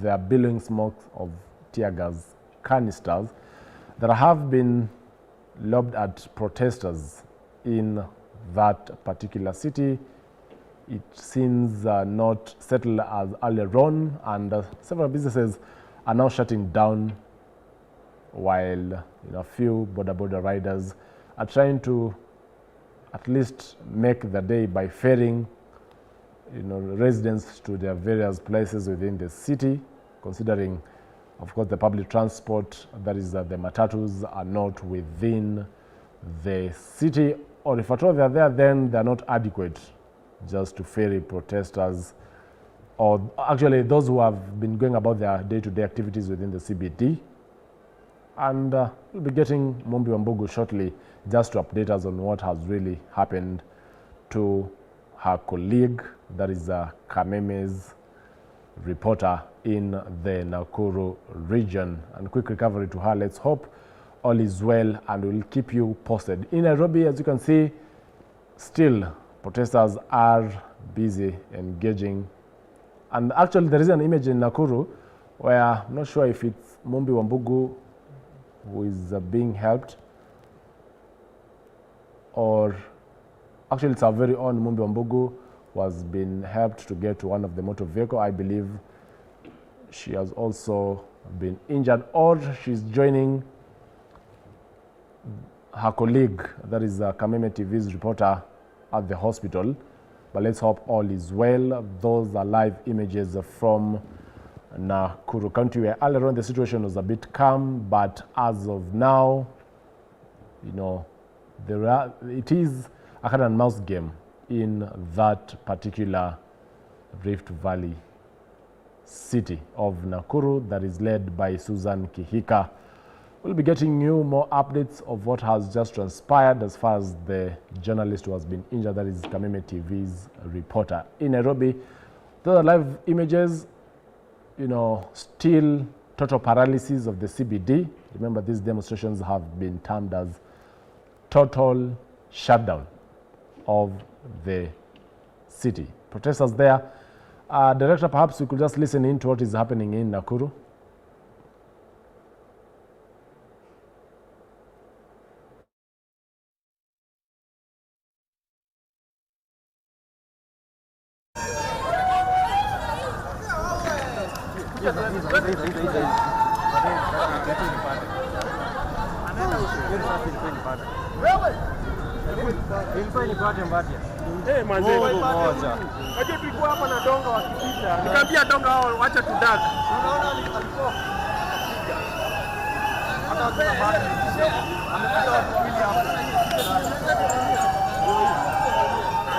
there are billowing smoke of tear gas canisters that have been lobbed at protesters in that particular city. It seems not settled as earlier on, and several businesses are now shutting down, while a few border riders are trying to at least make the day by ferrying residents to their various places within the city, considering, of course, the public transport, that is the matatus, are not within the city, or if at all they are there, then they are not adequate just to ferry protesters, or actually those who have been going about their day-to-day activities within the CBD. And we'll be getting Mumbi Wambugu shortly just to update us on what has really happened to her colleague, that is Kameme's reporter in the Nakuru region. And quick recovery to her. Let's hope all is well, and we'll keep you posted. In Nairobi, as you can see, still protesters are busy engaging. And actually there is an image in Nakuru where I'm not sure if it's Mumbi Wambugu who is being helped, or actually it's our very own Mumbi Wambugu who has been helped to get to one of the motor vehicle. I believe she has also been injured, or she's joining her colleague, that is Kameme TV's reporter, at the hospital. But let's hope all is well. Those are live images from Nakuru County, where earlier on the situation was a bit calm, but as of now, it is a cat and mouse game in that particular Rift Valley city of Nakuru that is led by Susan Kihika. We'll be getting you more updates of what has just transpired as far as the journalist who has been injured, that is Kameme TV's reporter in Nairobi. Those are live images, still total paralysis of the CBD. Remember, these demonstrations have been termed as total shutdown of the city. Protesters there. Director, perhaps we could just listen in to what is happening in Nakuru. Tulikuwa hapa na donga wakipita. Nikamwambia donga hao wacha tudak.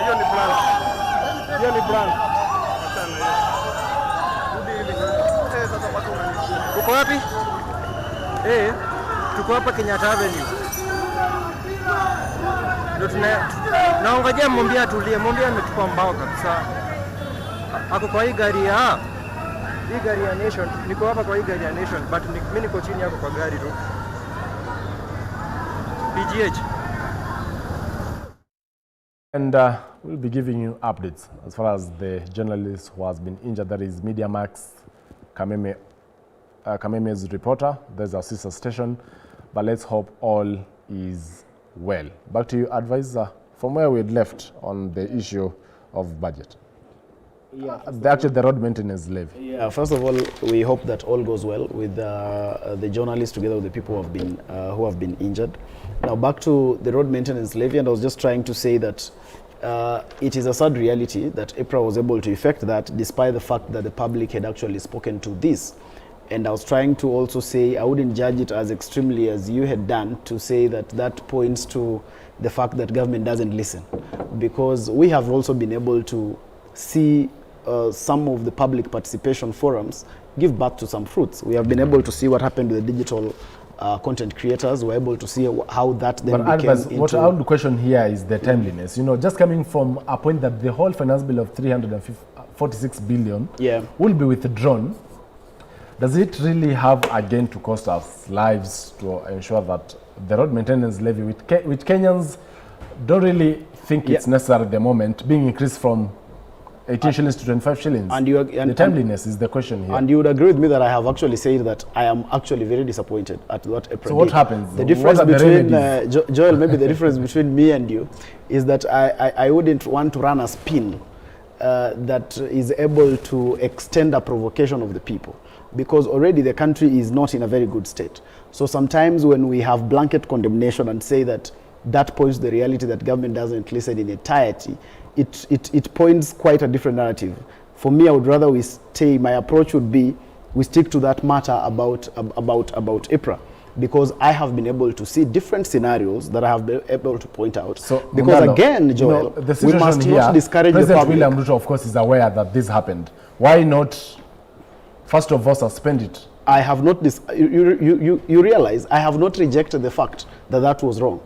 Hiyo ni brand. Hiyo ni brand. Uko wapi? Tuko hapa Kenyatta Avenue. Naongojea Mumbi atulie. Mumbi ametupa mbao kabisa. Ako kwa hii gari ya Nation. Niko hapa kwa hii gari ya Nation, but mimi niko chini yako kwa gari tu. PGH. And we'll be giving you updates as far as the journalist who has been injured, that is Media Max Kameme's reporter. There's our sister station, but let's hope all is well. Back to you, advisor, from where we had left on the issue of budget. Actually, the road maintenance levy. Yeah, first of all, we hope that all goes well with the journalists together with the people who have been injured. Now back to the road maintenance levy, and I was just trying to say that it is a sad reality that EPRA was able to effect that despite the fact that the public had actually spoken to this. And I was trying to also say I wouldn't judge it as extremely as you had done to say that that points to the fact that government doesn't listen, because we have also been able to see some of the public participation forums give birth to some fruits. We have been able to see what happened with the digital content creators. We're able to see how that then became into... What I would question here is the timeliness. You know, just coming from a point that the whole finance bill of 346 billion will be withdrawn, does it really have again to cost us lives to ensure that the road maintenance levy, which Kenyans don't really think it's necessary at the moment, being increased from 18 shillings to 25 shillings? The timeliness is the question here. And you would agree with me that I have actually said that I am actually very disappointed at what EPRA So what did. happens? The difference between, Joel, maybe the difference between me and you is that I wouldn't want to run a spin that is able to extend a provocation of the people, because already the country is not in a very good state. So sometimes when we have blanket condemnation and say that that points to the reality that government doesn't listen in entirety, it points quite a different narrative. For me, I would rather we stay, my approach would be we stick to that matter about EPRA, because I have been able to see different scenarios that I have been able to point out. So, because Mungalo, again, Joel, we must here, not discourage the President public. William Ruto, of course, is aware that this happened. Why not, first of all, suspend it? I have not, you realize, I have not rejected the fact that that was wrong.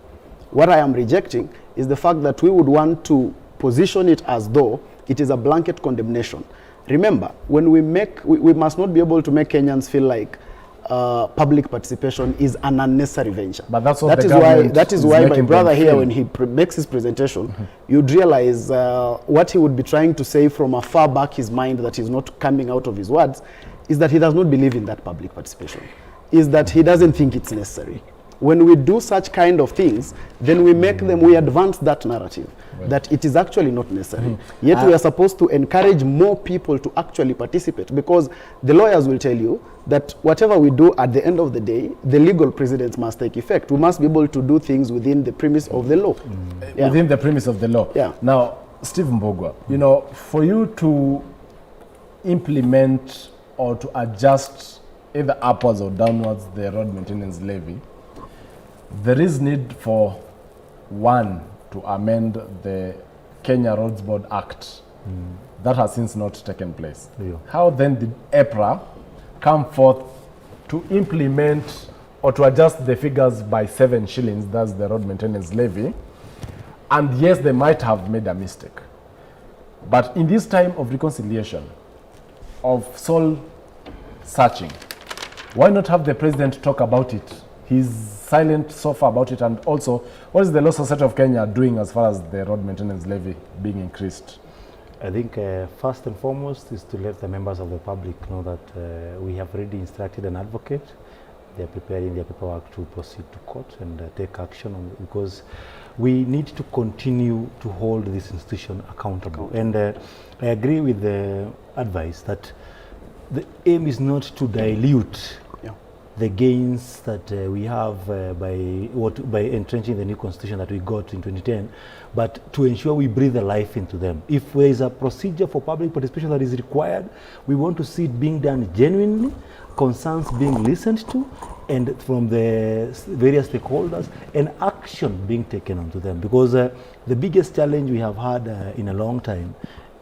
What I am rejecting is the fact that we would want to position it as though it is a blanket condemnation. Remember, when we must not be able to make Kenyans feel like public participation is an unnecessary venture. But that's what that is why my brother here, when he makes his presentation, you'd realize what he would be trying to say from a far back his mind that is not coming out of his words, is that he does not believe in that public participation, is that he doesn't think it's necessary. When we do such kind of things, then we advance that narrative, that it is actually not necessary. Yet we are supposed to encourage more people to actually participate, because the lawyers will tell you that whatever we do at the end of the day, the legal precedents must take effect. We must be able to do things within the premise of the law. Within the premise of the law. Now, Steve Mbogwa, you know, for you to implement or to adjust either upwards or downwards the road maintenance levy, there is need for one to amend the Kenya Roads Board Act. That has since not taken place. How then did EPRA come forth to implement or to adjust the figures by 7 shillings, that's the road maintenance levy? And yes, they might have made a mistake. But in this time of reconciliation, of soul searching, why not have the president talk about it? He's silent so far about it. And also, what is the Law Society of Kenya doing as far as the road maintenance levy being increased? I think first and foremost is to let the members of the public know that we have already instructed an advocate. They are preparing their paperwork to proceed to court and take action on, because we need to continue to hold this institution accountable. And I agree with the advice that the aim is not to dilute the gains that we have by entrenching the new constitution that we got in 2010, but to ensure we breathe a life into them. If there is a procedure for public participation that is required, we want to see it being done genuinely, concerns being listened to, and from the various stakeholders, and action being taken onto them. Because the biggest challenge we have had in a long time,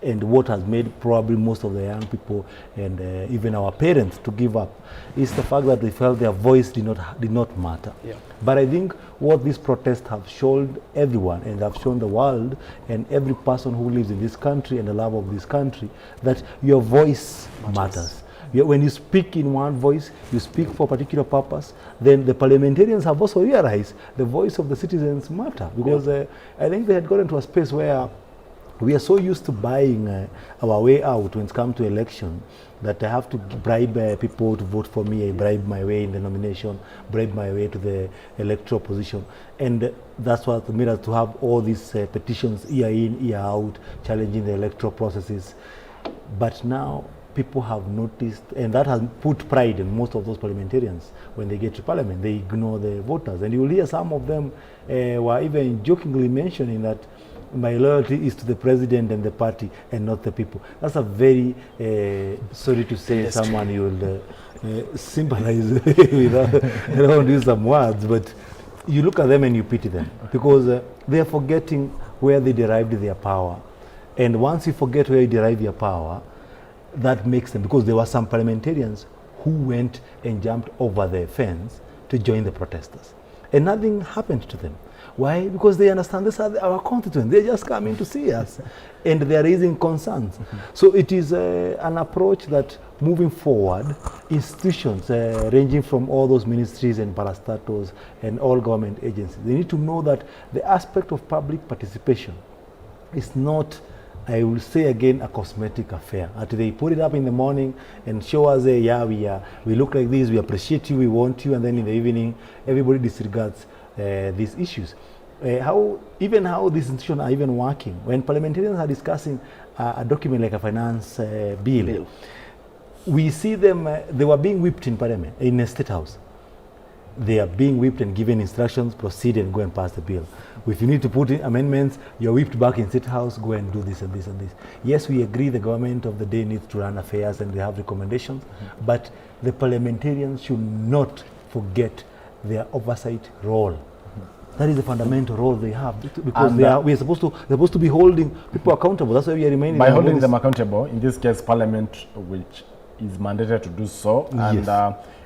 and what has made probably most of the young people and even our parents to give up, is the fact that they felt their voice did not matter. But I think what these protests have shown everyone, and have shown the world and every person who lives in this country and the love of this country, that your voice matters. When you speak in one voice, you speak for a particular purpose, then the parliamentarians have also realized the voice of the citizens matter. Because I think they had gotten to a space where we are so used to buying our way out when it comes to election, that I have to bribe people to vote for me. I bribe my way in the nomination, bribe my way to the electoral position. And that's what made us to have all these petitions year in, year out, challenging the electoral processes. But now people have noticed, and that has put pride in most of those parliamentarians. When they get to parliament, they ignore the voters. And you will hear some of them were even jokingly mentioning that my loyalty is to the president and the party and not the people. That's a very, sorry to say, someone you will sympathize with. I don't want to use some words, but you look at them and you pity them because they are forgetting where they derived their power. And once you forget where you derive your power, that makes them, because there were some parliamentarians who went and jumped over the fence to join the protesters. And nothing happened to them. Why? Because they understand this are our constituents. They're just coming to see us. And they're raising concerns. So it is an approach that moving forward, institutions ranging from all those ministries and parastatals and all government agencies, they need to know that the aspect of public participation is not, I will say again, a cosmetic affair. That they put it up in the morning and show us, yeah, we look like this, we appreciate you, we want you, and then in the evening, everybody disregards these issues. How these institutions are even working. When parliamentarians are discussing a document like a finance bill, we see them, they were being whipped in parliament, in the State House. They are being whipped and given instructions, proceed and go and pass the bill. If you need to put in amendments, you're whipped back in State House, go and do this and this and this. Yes, we agree the government of the day needs to run affairs and they have recommendations, but the parliamentarians should not forget their oversight role. That is the fundamental role they have, because they're supposed to be holding people accountable. That's why we are remaining. By holding them accountable, in this case, Parliament, which is mandated to do so, and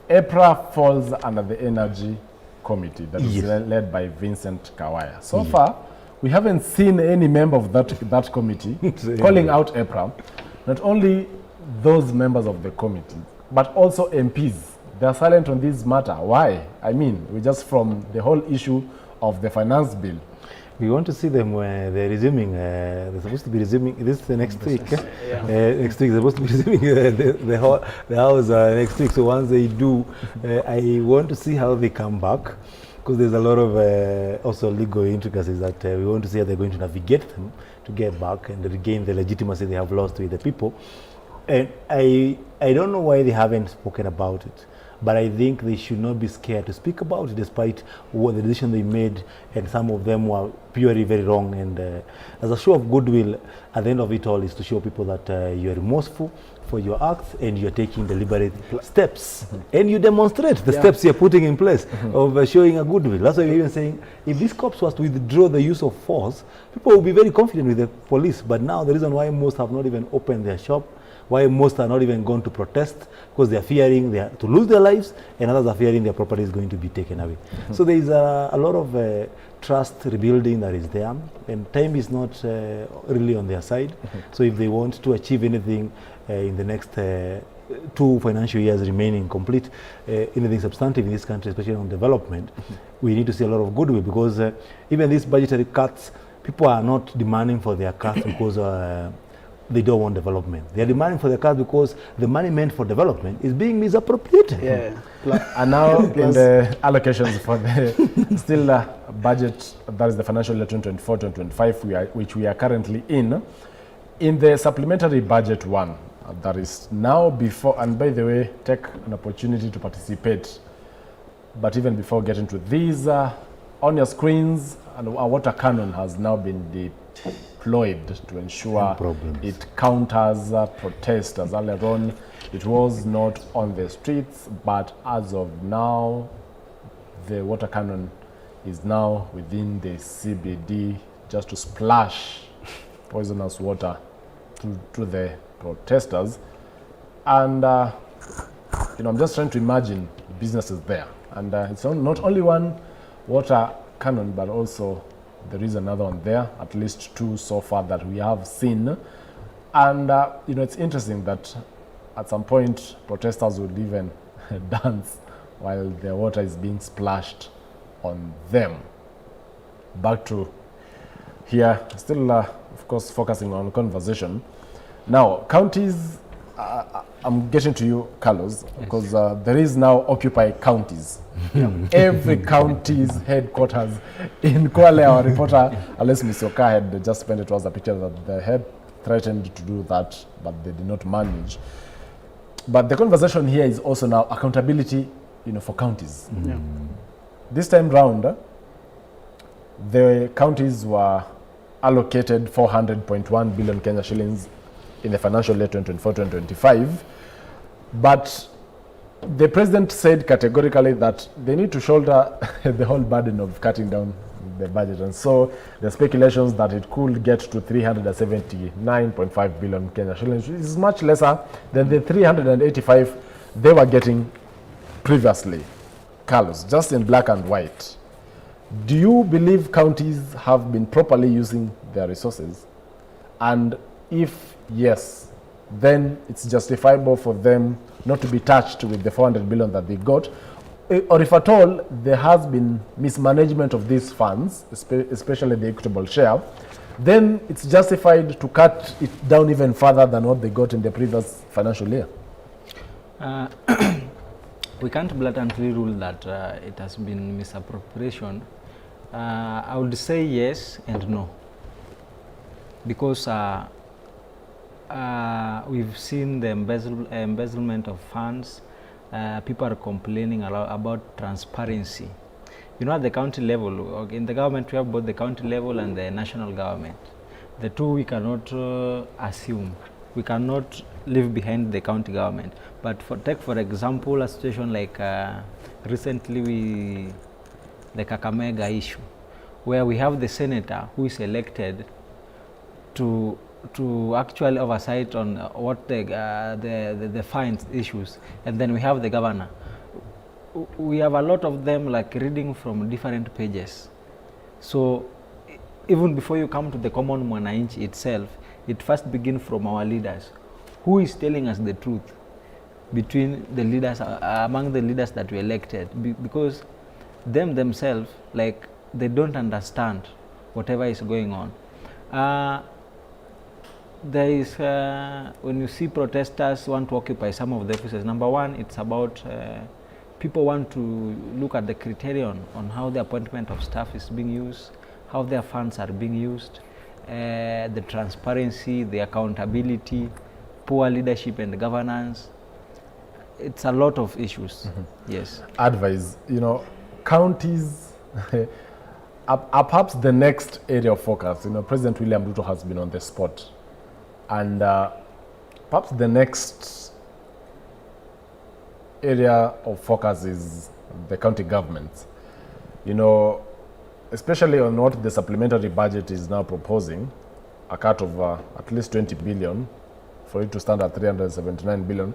EPRA falls under the Energy Committee that is led by Vincent Kawaya. So far, we haven't seen any member of that committee calling out EPRA. Not only those members of the committee, but also MPs. They are silent on this matter. Why? I mean, we just from the whole issue of the finance bill. We want to see them when they're resuming. They're supposed to be resuming this next week. Next week they're supposed to be resuming the house next week. So once they do, I want to see how they come back, because there's a lot of also legal intricacies that we want to see how they're going to navigate them to get back and regain the legitimacy they have lost with the people. And I don't know why they haven't spoken about it. But I think they should not be scared to speak about it, despite what the decision they made, and some of them were purely very wrong. And as a show of goodwill, at the end of it all, is to show people that you're remorseful for your acts and you're taking deliberate steps. And you demonstrate the steps you're putting in place of showing a goodwill. That's why we're even saying, if this cops was to withdraw the use of force, people will be very confident with the police. But now the reason why most have not even opened their shop, why most are not even going to protest, because they are fearing to lose their lives, and others are fearing their property is going to be taken away. So there is a lot of trust rebuilding that is there, and time is not really on their side. So if they want to achieve anything in the next 2 financial years remaining complete, anything substantive in this country, especially on development, we need to see a lot of goodwill, because even these budgetary cuts, people are not demanding for their cuts because they don't want development. They are demanding for the cuts because the money meant for development is being misappropriated. And now in the allocations for the still budget, that is the financial year 2024-2025, which we are currently in the supplementary budget one, that is now before, and by the way, take an opportunity to participate. But even before getting to these, on your screens, and a water cannon has now been deployed to ensure it counters protesters. Earlier on, it was not on the streets, but as of now, the water cannon is now within the CBD, just to splash poisonous water to the protesters. And I'm just trying to imagine the businesses there. And it's not only one water cannon, but also there is another one there, at least 2 so far that we have seen. And it's interesting that at some point protesters would even dance while the water is being splashed on them. Back to here, still of course focusing on conversation. Now, counties, I'm getting to you, Carlos, because there is now Occupy Counties. Every county's headquarters in Kwale. Our reporter, Ales Misoka, had just spent it was a picture that the threatened to do that, but they did not manage. But the conversation here is also now accountability, for counties. Yeah. This time round, the counties were allocated 400.1 billion Kenya shillings in the financial year 2024-2025. But the president said categorically that they need to shoulder the whole burden of cutting down the budget. And so the speculations that it could get to 379.5 billion Kenya shillings, which is much lesser than the 385 they were getting previously. Carlos, just in black and white, do you believe counties have been properly using their resources? And if yes, then it's justifiable for them not to be touched with the 400 billion that they got? Or if at all there has been mismanagement of these funds, especially the equitable share, then it's justified to cut it down even further than what they got in the previous financial year? We can't blatantly rule that it has been misappropriation. I would say yes and no, because we've seen the embezzlement of funds. People are complaining a lot about transparency. At the county level, in the government we have both the county level and the national government. The two we cannot assume. We cannot live behind the county government. But take for example a situation like recently the Kakamega issue, where we have the senator who is elected to actually oversight on what the fines issues, and then we have the governor. We have a lot of them like reading from different pages. So even before you come to the common mwananchi itself, it first begins from our leaders. Who is telling us the truth between the leaders, among the leaders that we elected? Because themselves, like, they don't understand whatever is going on. There is, when you see protesters want to occupy some of the offices, number one, it's about people want to look at the criterion on how the appointment of staff is being used, how their funds are being used, the transparency, the accountability, poor leadership and governance. It's a lot of issues. Yes. Advice, counties are perhaps the next area of focus. President William Ruto has been on the spot. And perhaps the next area of focus is the county governments. Especially on what the supplementary budget is now proposing, a cut of at least 20 billion for it to stand at 379 billion.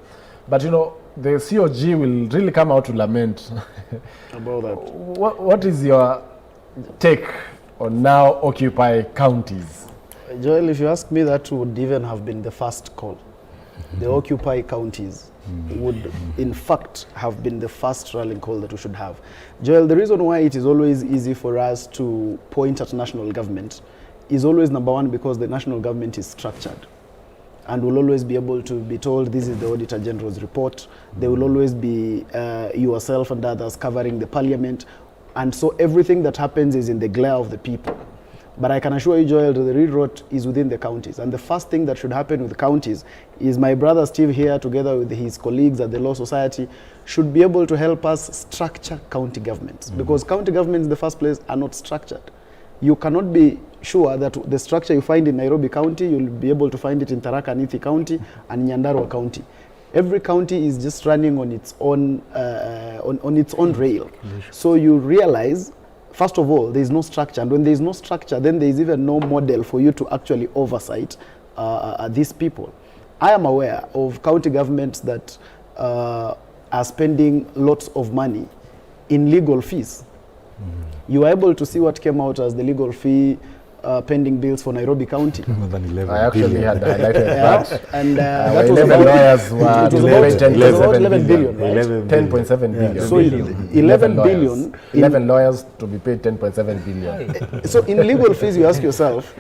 But the COG will really come out to lament about that. What is your take on now Occupy counties? Joel, if you ask me, that would even have been the first call. The Occupy counties would, in fact, have been the first rallying call that we should have. Joel, the reason why it is always easy for us to point at national government is always, number one, because the national government is structured and will always be able to be told this is the Auditor General's report. There will always be yourself and others covering the parliament. And so everything that happens is in the glare of the people. But I can assure you, Joel, the rewrote is within the counties. And the first thing that should happen with the counties is my brother Steve here, together with his colleagues at the Law Society, should be able to help us structure county governments. Because county governments in the first place are not structured. You cannot be sure that the structure you find in Nairobi County, you'll be able to find it in Tharaka Nithi County and Nyandarua County. Every county is just running on its own, on its own rail. So you realize, first of all, there is no structure. And when there is no structure, then there is even no model for you to actually oversight these people. I am aware of county governments that are spending lots of money in legal fees. You are able to see what came out as the legal fee pending bills for Nairobi County. More than 11 I actually billion. had highlighted that. And that was 11 lawyers were it was about 11 billion, right? 10.7 billion. So 11 billion. 11 lawyers to be paid 10.7 billion. So in legal fees, you ask yourself,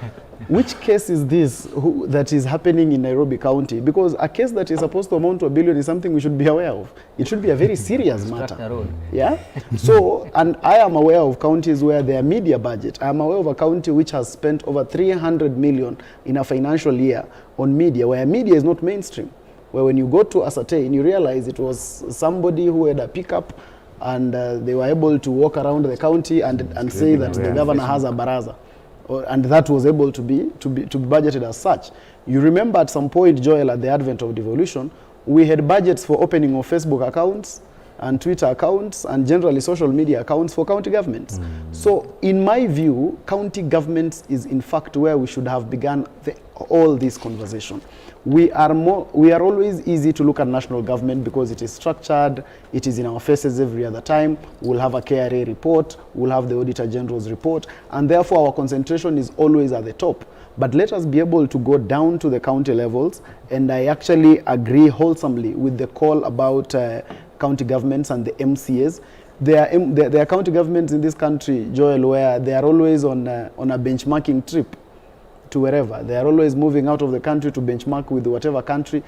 which case is this that is happening in Nairobi County? Because a case that is supposed to amount to $1 billion is something we should be aware of. It should be a very serious matter. Yeah. So, and I am aware of counties where their media budget, I am aware of a county which has spent over 300 million in a financial year on media, where media is not mainstream. Where when you go to ascertain, you realize it was somebody who had a pickup and they were able to walk around the county and say that the governor has a baraza. And that was able to be budgeted as such. You remember at some point, Joel, at the advent of devolution, we had budgets for opening of Facebook accounts and Twitter accounts and generally social media accounts for county governments. So in my view, county governments is in fact where we should have begun all this conversation. We are always easy to look at national government because it is structured, it is in our faces every other time. We'll have a KRA report, we'll have the Auditor General's report, and therefore our concentration is always at the top. But let us be able to go down to the county levels, and I actually agree wholesomely with the call about county governments and the MCAs. There are county governments in this country, Joel, where they are always on a benchmarking trip to wherever. They are always moving out of the country to benchmark with whatever country,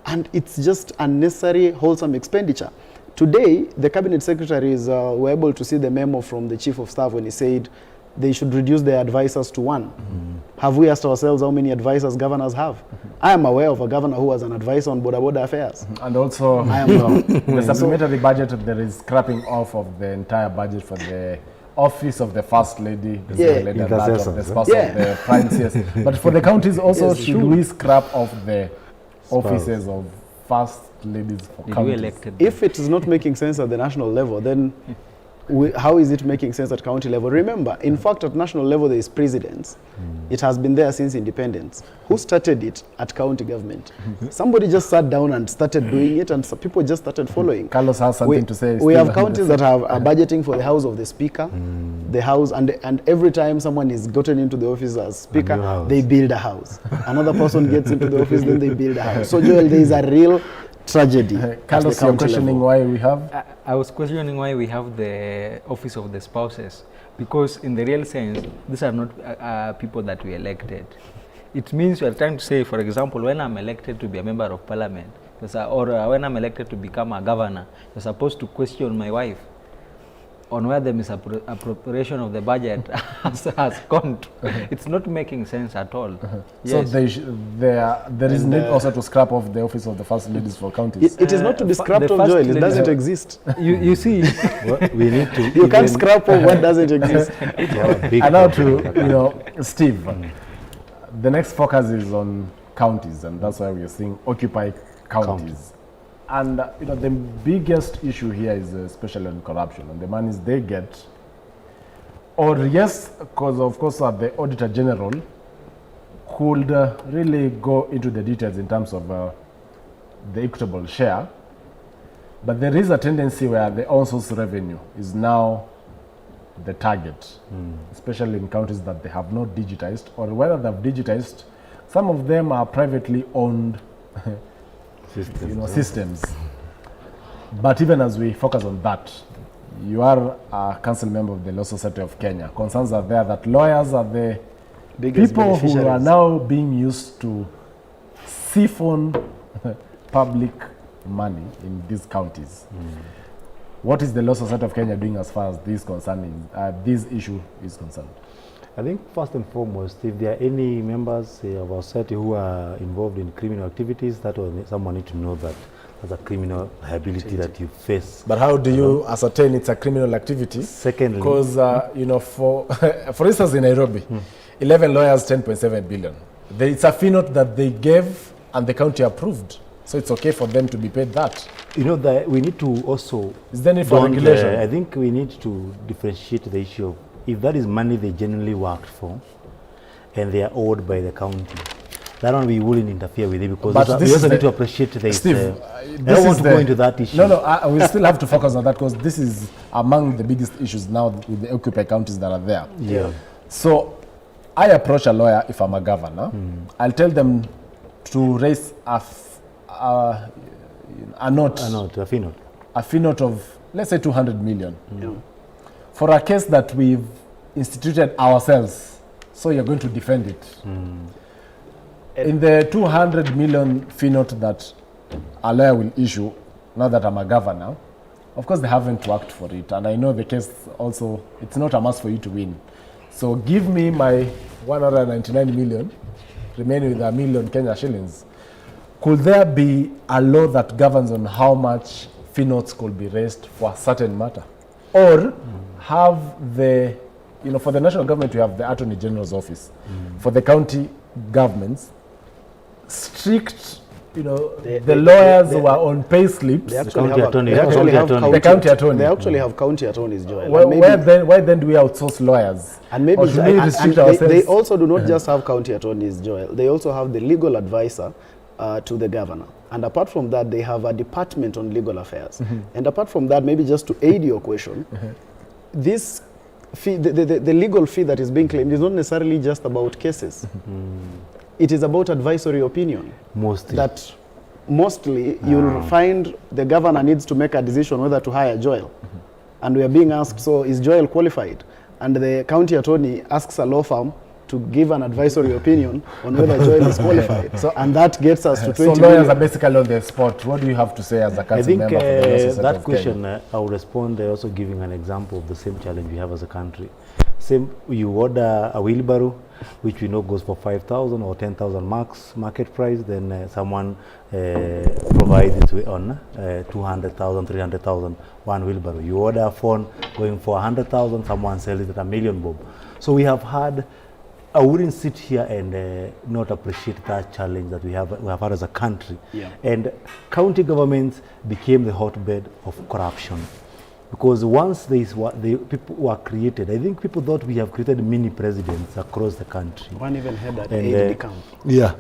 and it's just unnecessary, wholesome expenditure. Today, the cabinet secretaries were able to see the memo from the chief of staff when he said they should reduce their advisors to one. Have we asked ourselves how many advisors governors have? I am aware of a governor who has an advisor on border affairs. And also, the supplementary budget, there is scrapping off of the entire budget for the office of the First Lady, the Second Lady, and that of the spouse of the Prime CS. But for the counties also, should we scrap off the offices of First Ladies for counties? If it is not making sense at the national level, then how is it making sense at county level? Remember, in fact, at national level, there is precedence. It has been there since independence. Who started it at county government? Somebody just sat down and started doing it, and some people just started following. Carlos has something to say. We have counties that are budgeting for the house of the speaker, the house, and every time someone is gotten into the office as speaker, they build a house. Another person gets into the office, then they build a house. So, Joel, there is a real tragedy. Carlos, you're questioning why we have? I was questioning why we have the office of the spouses, because in the real sense, these are not people that we elected. It means you are trying to say, for example, when I'm elected to be a member of parliament, or when I'm elected to become a governor, you're supposed to question my wife on where the misappropriation of the budget has gone to. It's not making sense at all. Yes. So there is need also to scrap off the office of the First Ladies for counties. It is not to be scrapped off, Joel. It doesn't exist. You see, we need to. You can't scrap off what doesn't exist. And now to Steve, the next focus is on counties, and that's why we are seeing occupy counties. And the biggest issue here is especially on corruption and the monies they get. Or yes, because of course the Auditor General could really go into the details in terms of the equitable share. But there is a tendency where the on-source revenue is now the target, especially in counties that they have not digitized, or whether they've digitized, some of them are privately owned systems. But even as we focus on that, you are a council member of the Law Society of Kenya. Concerns are there that lawyers are the people who are now being used to siphon public money in these counties. What is the Law Society of Kenya doing as far as this issue is concerned? I think first and foremost, if there are any members of our society who are involved in criminal activities, someone needs to know that there's a criminal liability that you face. But how do you ascertain it's a criminal activity? Secondly, because for instance in Nairobi, 11 lawyers, 10.7 billion. It's a fee note that they gave and the county approved. So it's okay for them to be paid that. That we need to also. Is there any for regulation? I think we need to differentiate the issue of if that is money they genuinely worked for and they are owed by the county. That one we wouldn't interfere with it because we also need to appreciate this. Steve, I don't want to go into that issue. No, we still have to focus on that because this is among the biggest issues now with the occupy counties that are there. Yeah. So I approach a lawyer if I'm a governor. I'll tell them to raise a fee note of, let's say, 200 million. For a case that we've instituted ourselves. so you're going to defend it. In the 200 million fee note that a lawyer will issue, now that I'm a governor, of course they haven't worked for it, and I know the case also, it's not a must for you to win. So give me my 199 million, remaining with a million Kenya shillings. Could there be a law that governs on how much fee notes could be raised for a certain matter? Or have the, you know, for the national government we have the Attorney General's office. For the county governments, strict, you know, the lawyers who are on pay slips. They The actually county have, attorney. they actually have The county attorney. They actually have county attorneys, Joel. Why then do we outsource lawyers? And maybe Or should we restrict they ourselves? also do not just have county attorneys, Joel. They also have the legal advisor to the governor. And apart from that, they have a department on legal affairs. And apart from that, maybe just to aid your question, this fee, the legal fee that is being claimed is not necessarily just about cases. It is about advisory opinion. Mostly. That mostly you'll find the governor needs to make a decision whether to hire Joel. And we are being asked, so is Joel qualified? And the county attorney asks a law firm to give an advisory opinion on whether Joel is qualified. So, and that gets us to 20 So lawyers million. are basically on the spot. What do you have to say as a I council think member for the Law Society that of question, Kenya? I will respond also giving an example of the same challenge we have as a country. Same, you order a wheelbarrow, which we know goes for 5,000 or 10,000 max market price, then someone provides it on 200,000, 300,000, one wheelbarrow. You order a phone going for 100,000, someone sells it at $1 million, Bob. So we have had, I wouldn't sit here and not appreciate that challenge that we have had as a country. Yeah. And county governments became the hotbed of corruption. Because once the people were created, I think people thought we have created mini presidents across the country. One even had an And, aide de camp. Yeah.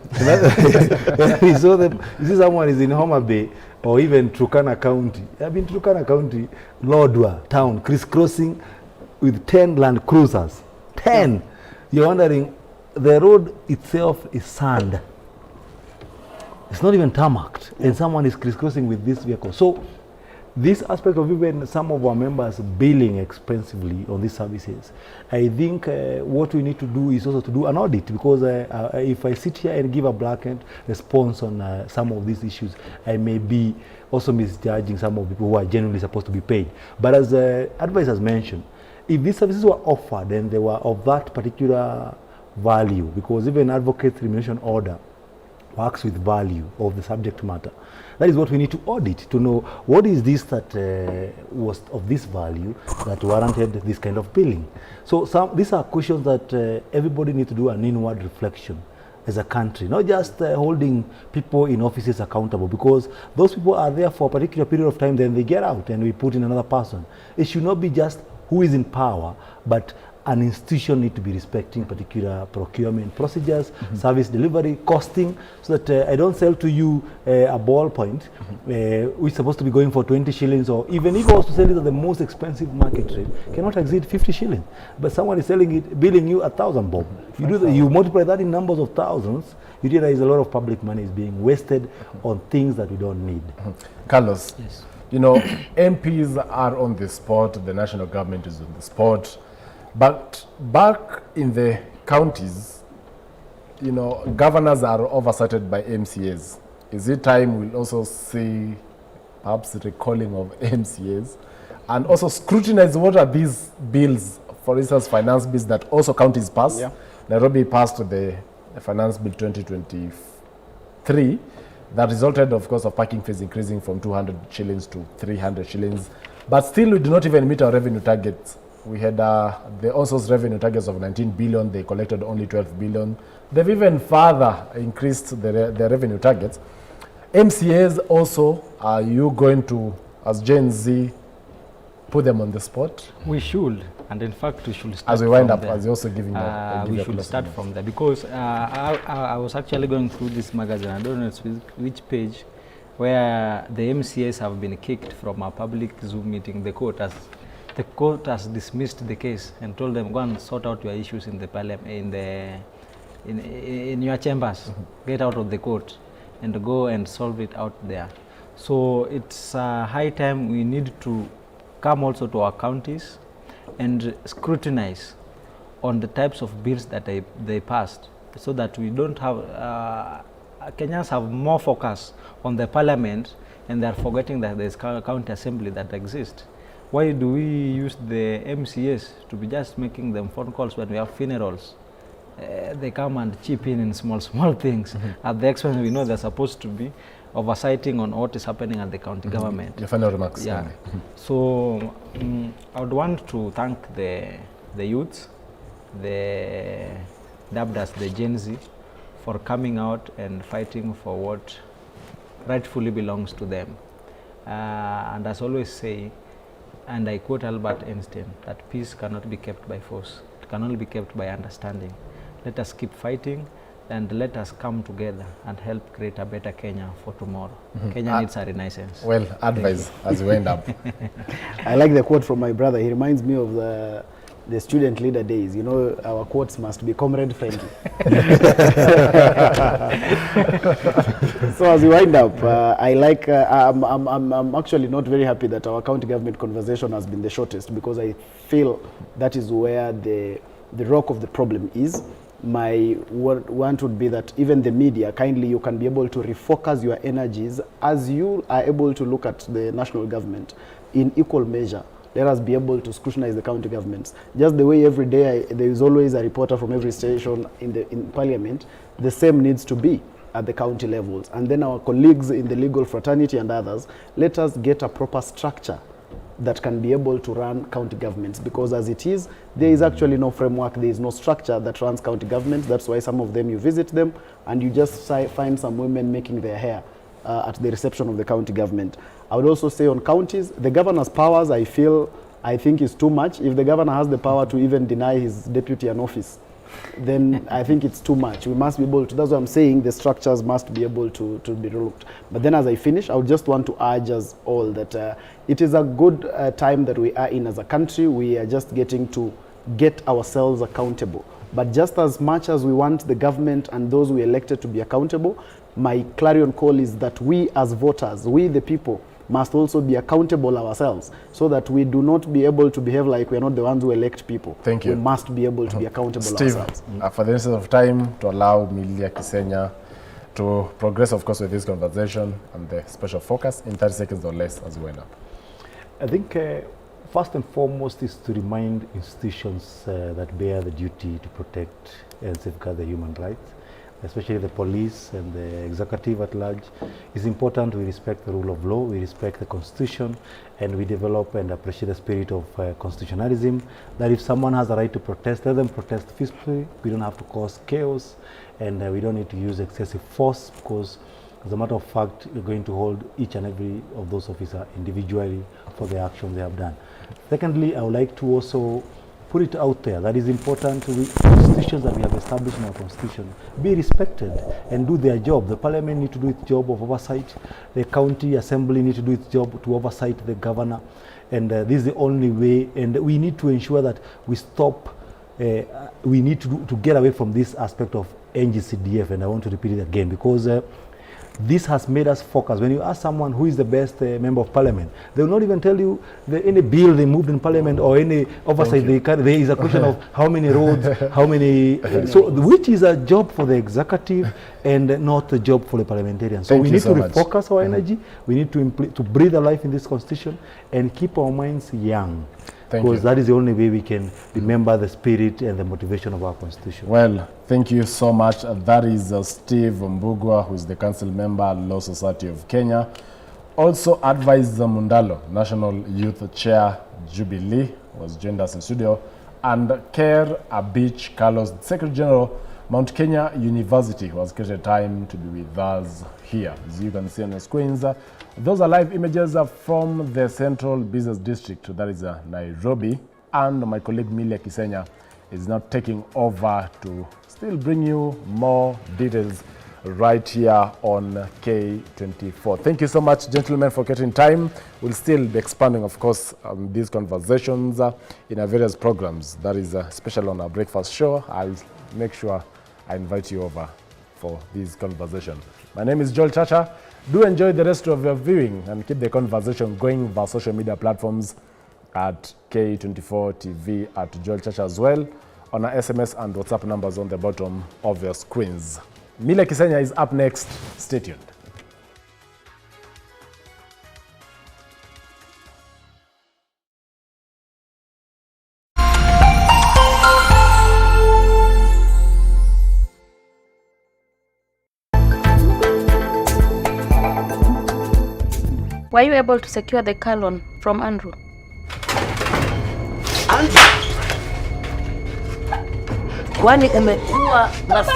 We saw them, you see someone is in Homa Bay or even Turkana County. I've been Turkana County, Lodwar town, crisscrossing with 10 Land Cruisers. 10! You're wondering, the road itself is sand. It's not even tarmacked. And someone is crisscrossing with this vehicle. So, this aspect of even some of our members billing expensively on these services, I think what we need to do is also to do an audit, because if I sit here and give a blanket response on some of these issues, I may be also misjudging some of the people who are genuinely supposed to be paid. But as advisors mentioned, if these services were offered and they were of that particular value, because even advocate remuneration order works with value of the subject matter. That is what we need to audit, to know what is this that was of this value that warranted this kind of billing. So these are questions that everybody needs to do an inward reflection as a country, not just holding people in offices accountable, because those people are there for a particular period of time, then they get out and we put in another person. It should not be just who is in power, but an institution need to be respecting particular procurement procedures, service delivery, costing, so that I don't sell to you a ballpoint which is supposed to be going for 20 shillings, or even if I was to sell it at the most expensive market rate, cannot exceed 50 shillings. But someone is selling it, billing you 1,000 bob. You multiply that in numbers of thousands, you realize a lot of public money is being wasted on things that we don't need. Carlos, Yes. you know, MPs are on the spot, the national government is on the spot. But back in the counties, you know, governors are oversighted by MCAs. Is it time we'll also see perhaps recalling of MCAs and also scrutinize what are these bills, for instance, finance bills that also counties pass? Yeah. Nairobi passed the finance bill 2023 that resulted, of course, of parking fees increasing from 200 shillings to 300 shillings. But still, we do not even meet our revenue targets. We had the OSO's revenue targets of 19 billion. They collected only 12 billion. They've even further increased their revenue targets. MCAs also, are you going to, as Gen Z, put them on the spot? We should, and in fact we should start As we wind from up, there. as you're also giving we should start from there, because I was actually going through this magazine, I don't know which page, where the MCAs have been kicked from a public Zoom meeting. The court has dismissed the case and told them, go and sort out your issues in the parliament, in your chambers. Get out of the court and go and solve it out there. So it's high time we need to come also to our counties and scrutinize on the types of bills that they passed, so that we don't have, Kenyans have more focus on the parliament, and they are forgetting that there's county assembly that exists. Why do we use the MCAs to be just making them phone calls when we have funerals? They come and chip in small things at the expense we know they're supposed to be oversighting on what is happening at the county government. Your final remarks. Yeah. So I would want to thank the youths, the dubbed as the Gen Z, for coming out and fighting for what rightfully belongs to them. And as I always say, and I quote Albert Einstein, that peace cannot be kept by force. It can only be kept by understanding. Let us keep fighting, and let us come together and help create a better Kenya for tomorrow. Kenya needs a renaissance. Well, advice as we end up. I like the quote from my brother. He reminds me of the student leader days. You know, our quotes must be comrade friendly. So as we wind up, I like, I'm actually not very happy that our county government conversation has been the shortest, because I feel that is where the rock of the problem is. My want would be that even the media, kindly, you can be able to refocus your energies as you are able to look at the national government in equal measure. Let us be able to scrutinize the county governments. Just the way every day there is always a reporter from every station in parliament, the same needs to be at the county levels. And then our colleagues in the legal fraternity and others, let us get a proper structure that can be able to run county governments, because as it is, there is actually no framework, there is no structure that runs county governments. That's why some of them, you visit them and you just find some women making their hair at the reception of the county government. I would also say on counties, the governor's powers, I think is too much. If the governor has the power to even deny his deputy an office, then I think it's too much. We must be able to, that's what I'm saying, the structures must be able to be looked. But then as I finish, I would just want to urge us all that it is a good time that we are in as a country. We are just getting to get ourselves accountable. But just as much as we want the government and those we elected to be accountable, my clarion call is that we as voters, we the people, must also be accountable ourselves, so that we do not be able to behave like we are not the ones who elect people. Thank you. We must be able to be accountable Steve, ourselves. for the instance of time, to allow Milia Kisenya to progress, of course, with this conversation and the special focus in 30 seconds or less as we wind up. I think first and foremost is to remind institutions that bear the duty to protect and safeguard the human rights, especially the police and the executive at large. It's important we respect the rule of law, we respect the constitution, and we develop and appreciate the spirit of constitutionalism, that if someone has a right to protest, let them protest peacefully. We don't have to cause chaos, and we don't need to use excessive force, because as a matter of fact, we're going to hold each and every of those officers individually for the action they have done. Secondly, I would like to also put it out there that is important to the institutions that we have established in our constitution be respected and do their job. The parliament need to do its job of oversight. The county assembly need to do its job to oversight the governor. And this is the only way. And we need to ensure that we stop, we need to get away from this aspect of NGCDF. And I want to repeat it again, because this has made us focus. When you ask someone who is the best member of parliament, they will not even tell you any bill they moved in parliament or any oversight they carry. There is a question of how many roads, how many, so which is a job for the executive and not a job for the parliamentarians. So we need to refocus our energy. We need to breathe a life in this constitution and keep our minds young. Because that is the only way we can remember the spirit and the motivation of our constitution. Well, thank you so much. That is Steve Mbugua, who is the council member, Law Society of Kenya. Also, Advisor Mundalo, National Youth Chair, Jubilee, was joined us in studio. And Ker Abich Carlos, Secretary General, Mount Kenya University, who has created time to be with us here. As you can see on the screens, those are live images from the Central Business District, that is Nairobi. And my colleague Milia Kisenya is now taking over to still bring you more details right here on K24. Thank you so much, gentlemen, for getting time. We'll still be expanding, of course, these conversations in our various programs. That is special on our breakfast show. I'll make sure I invite you over for this conversation. My name is Joel Chacha. Do enjoy the rest of your viewing and keep the conversation going via social media platforms at K24 TV, at Joel Chacha as well, on our SMS and WhatsApp numbers on the bottom of your screens. Mile Kisenya is up next. Stay tuned. Were you able to secure the car loan from Andrew? Andrew? Kwani umekuwa rafiki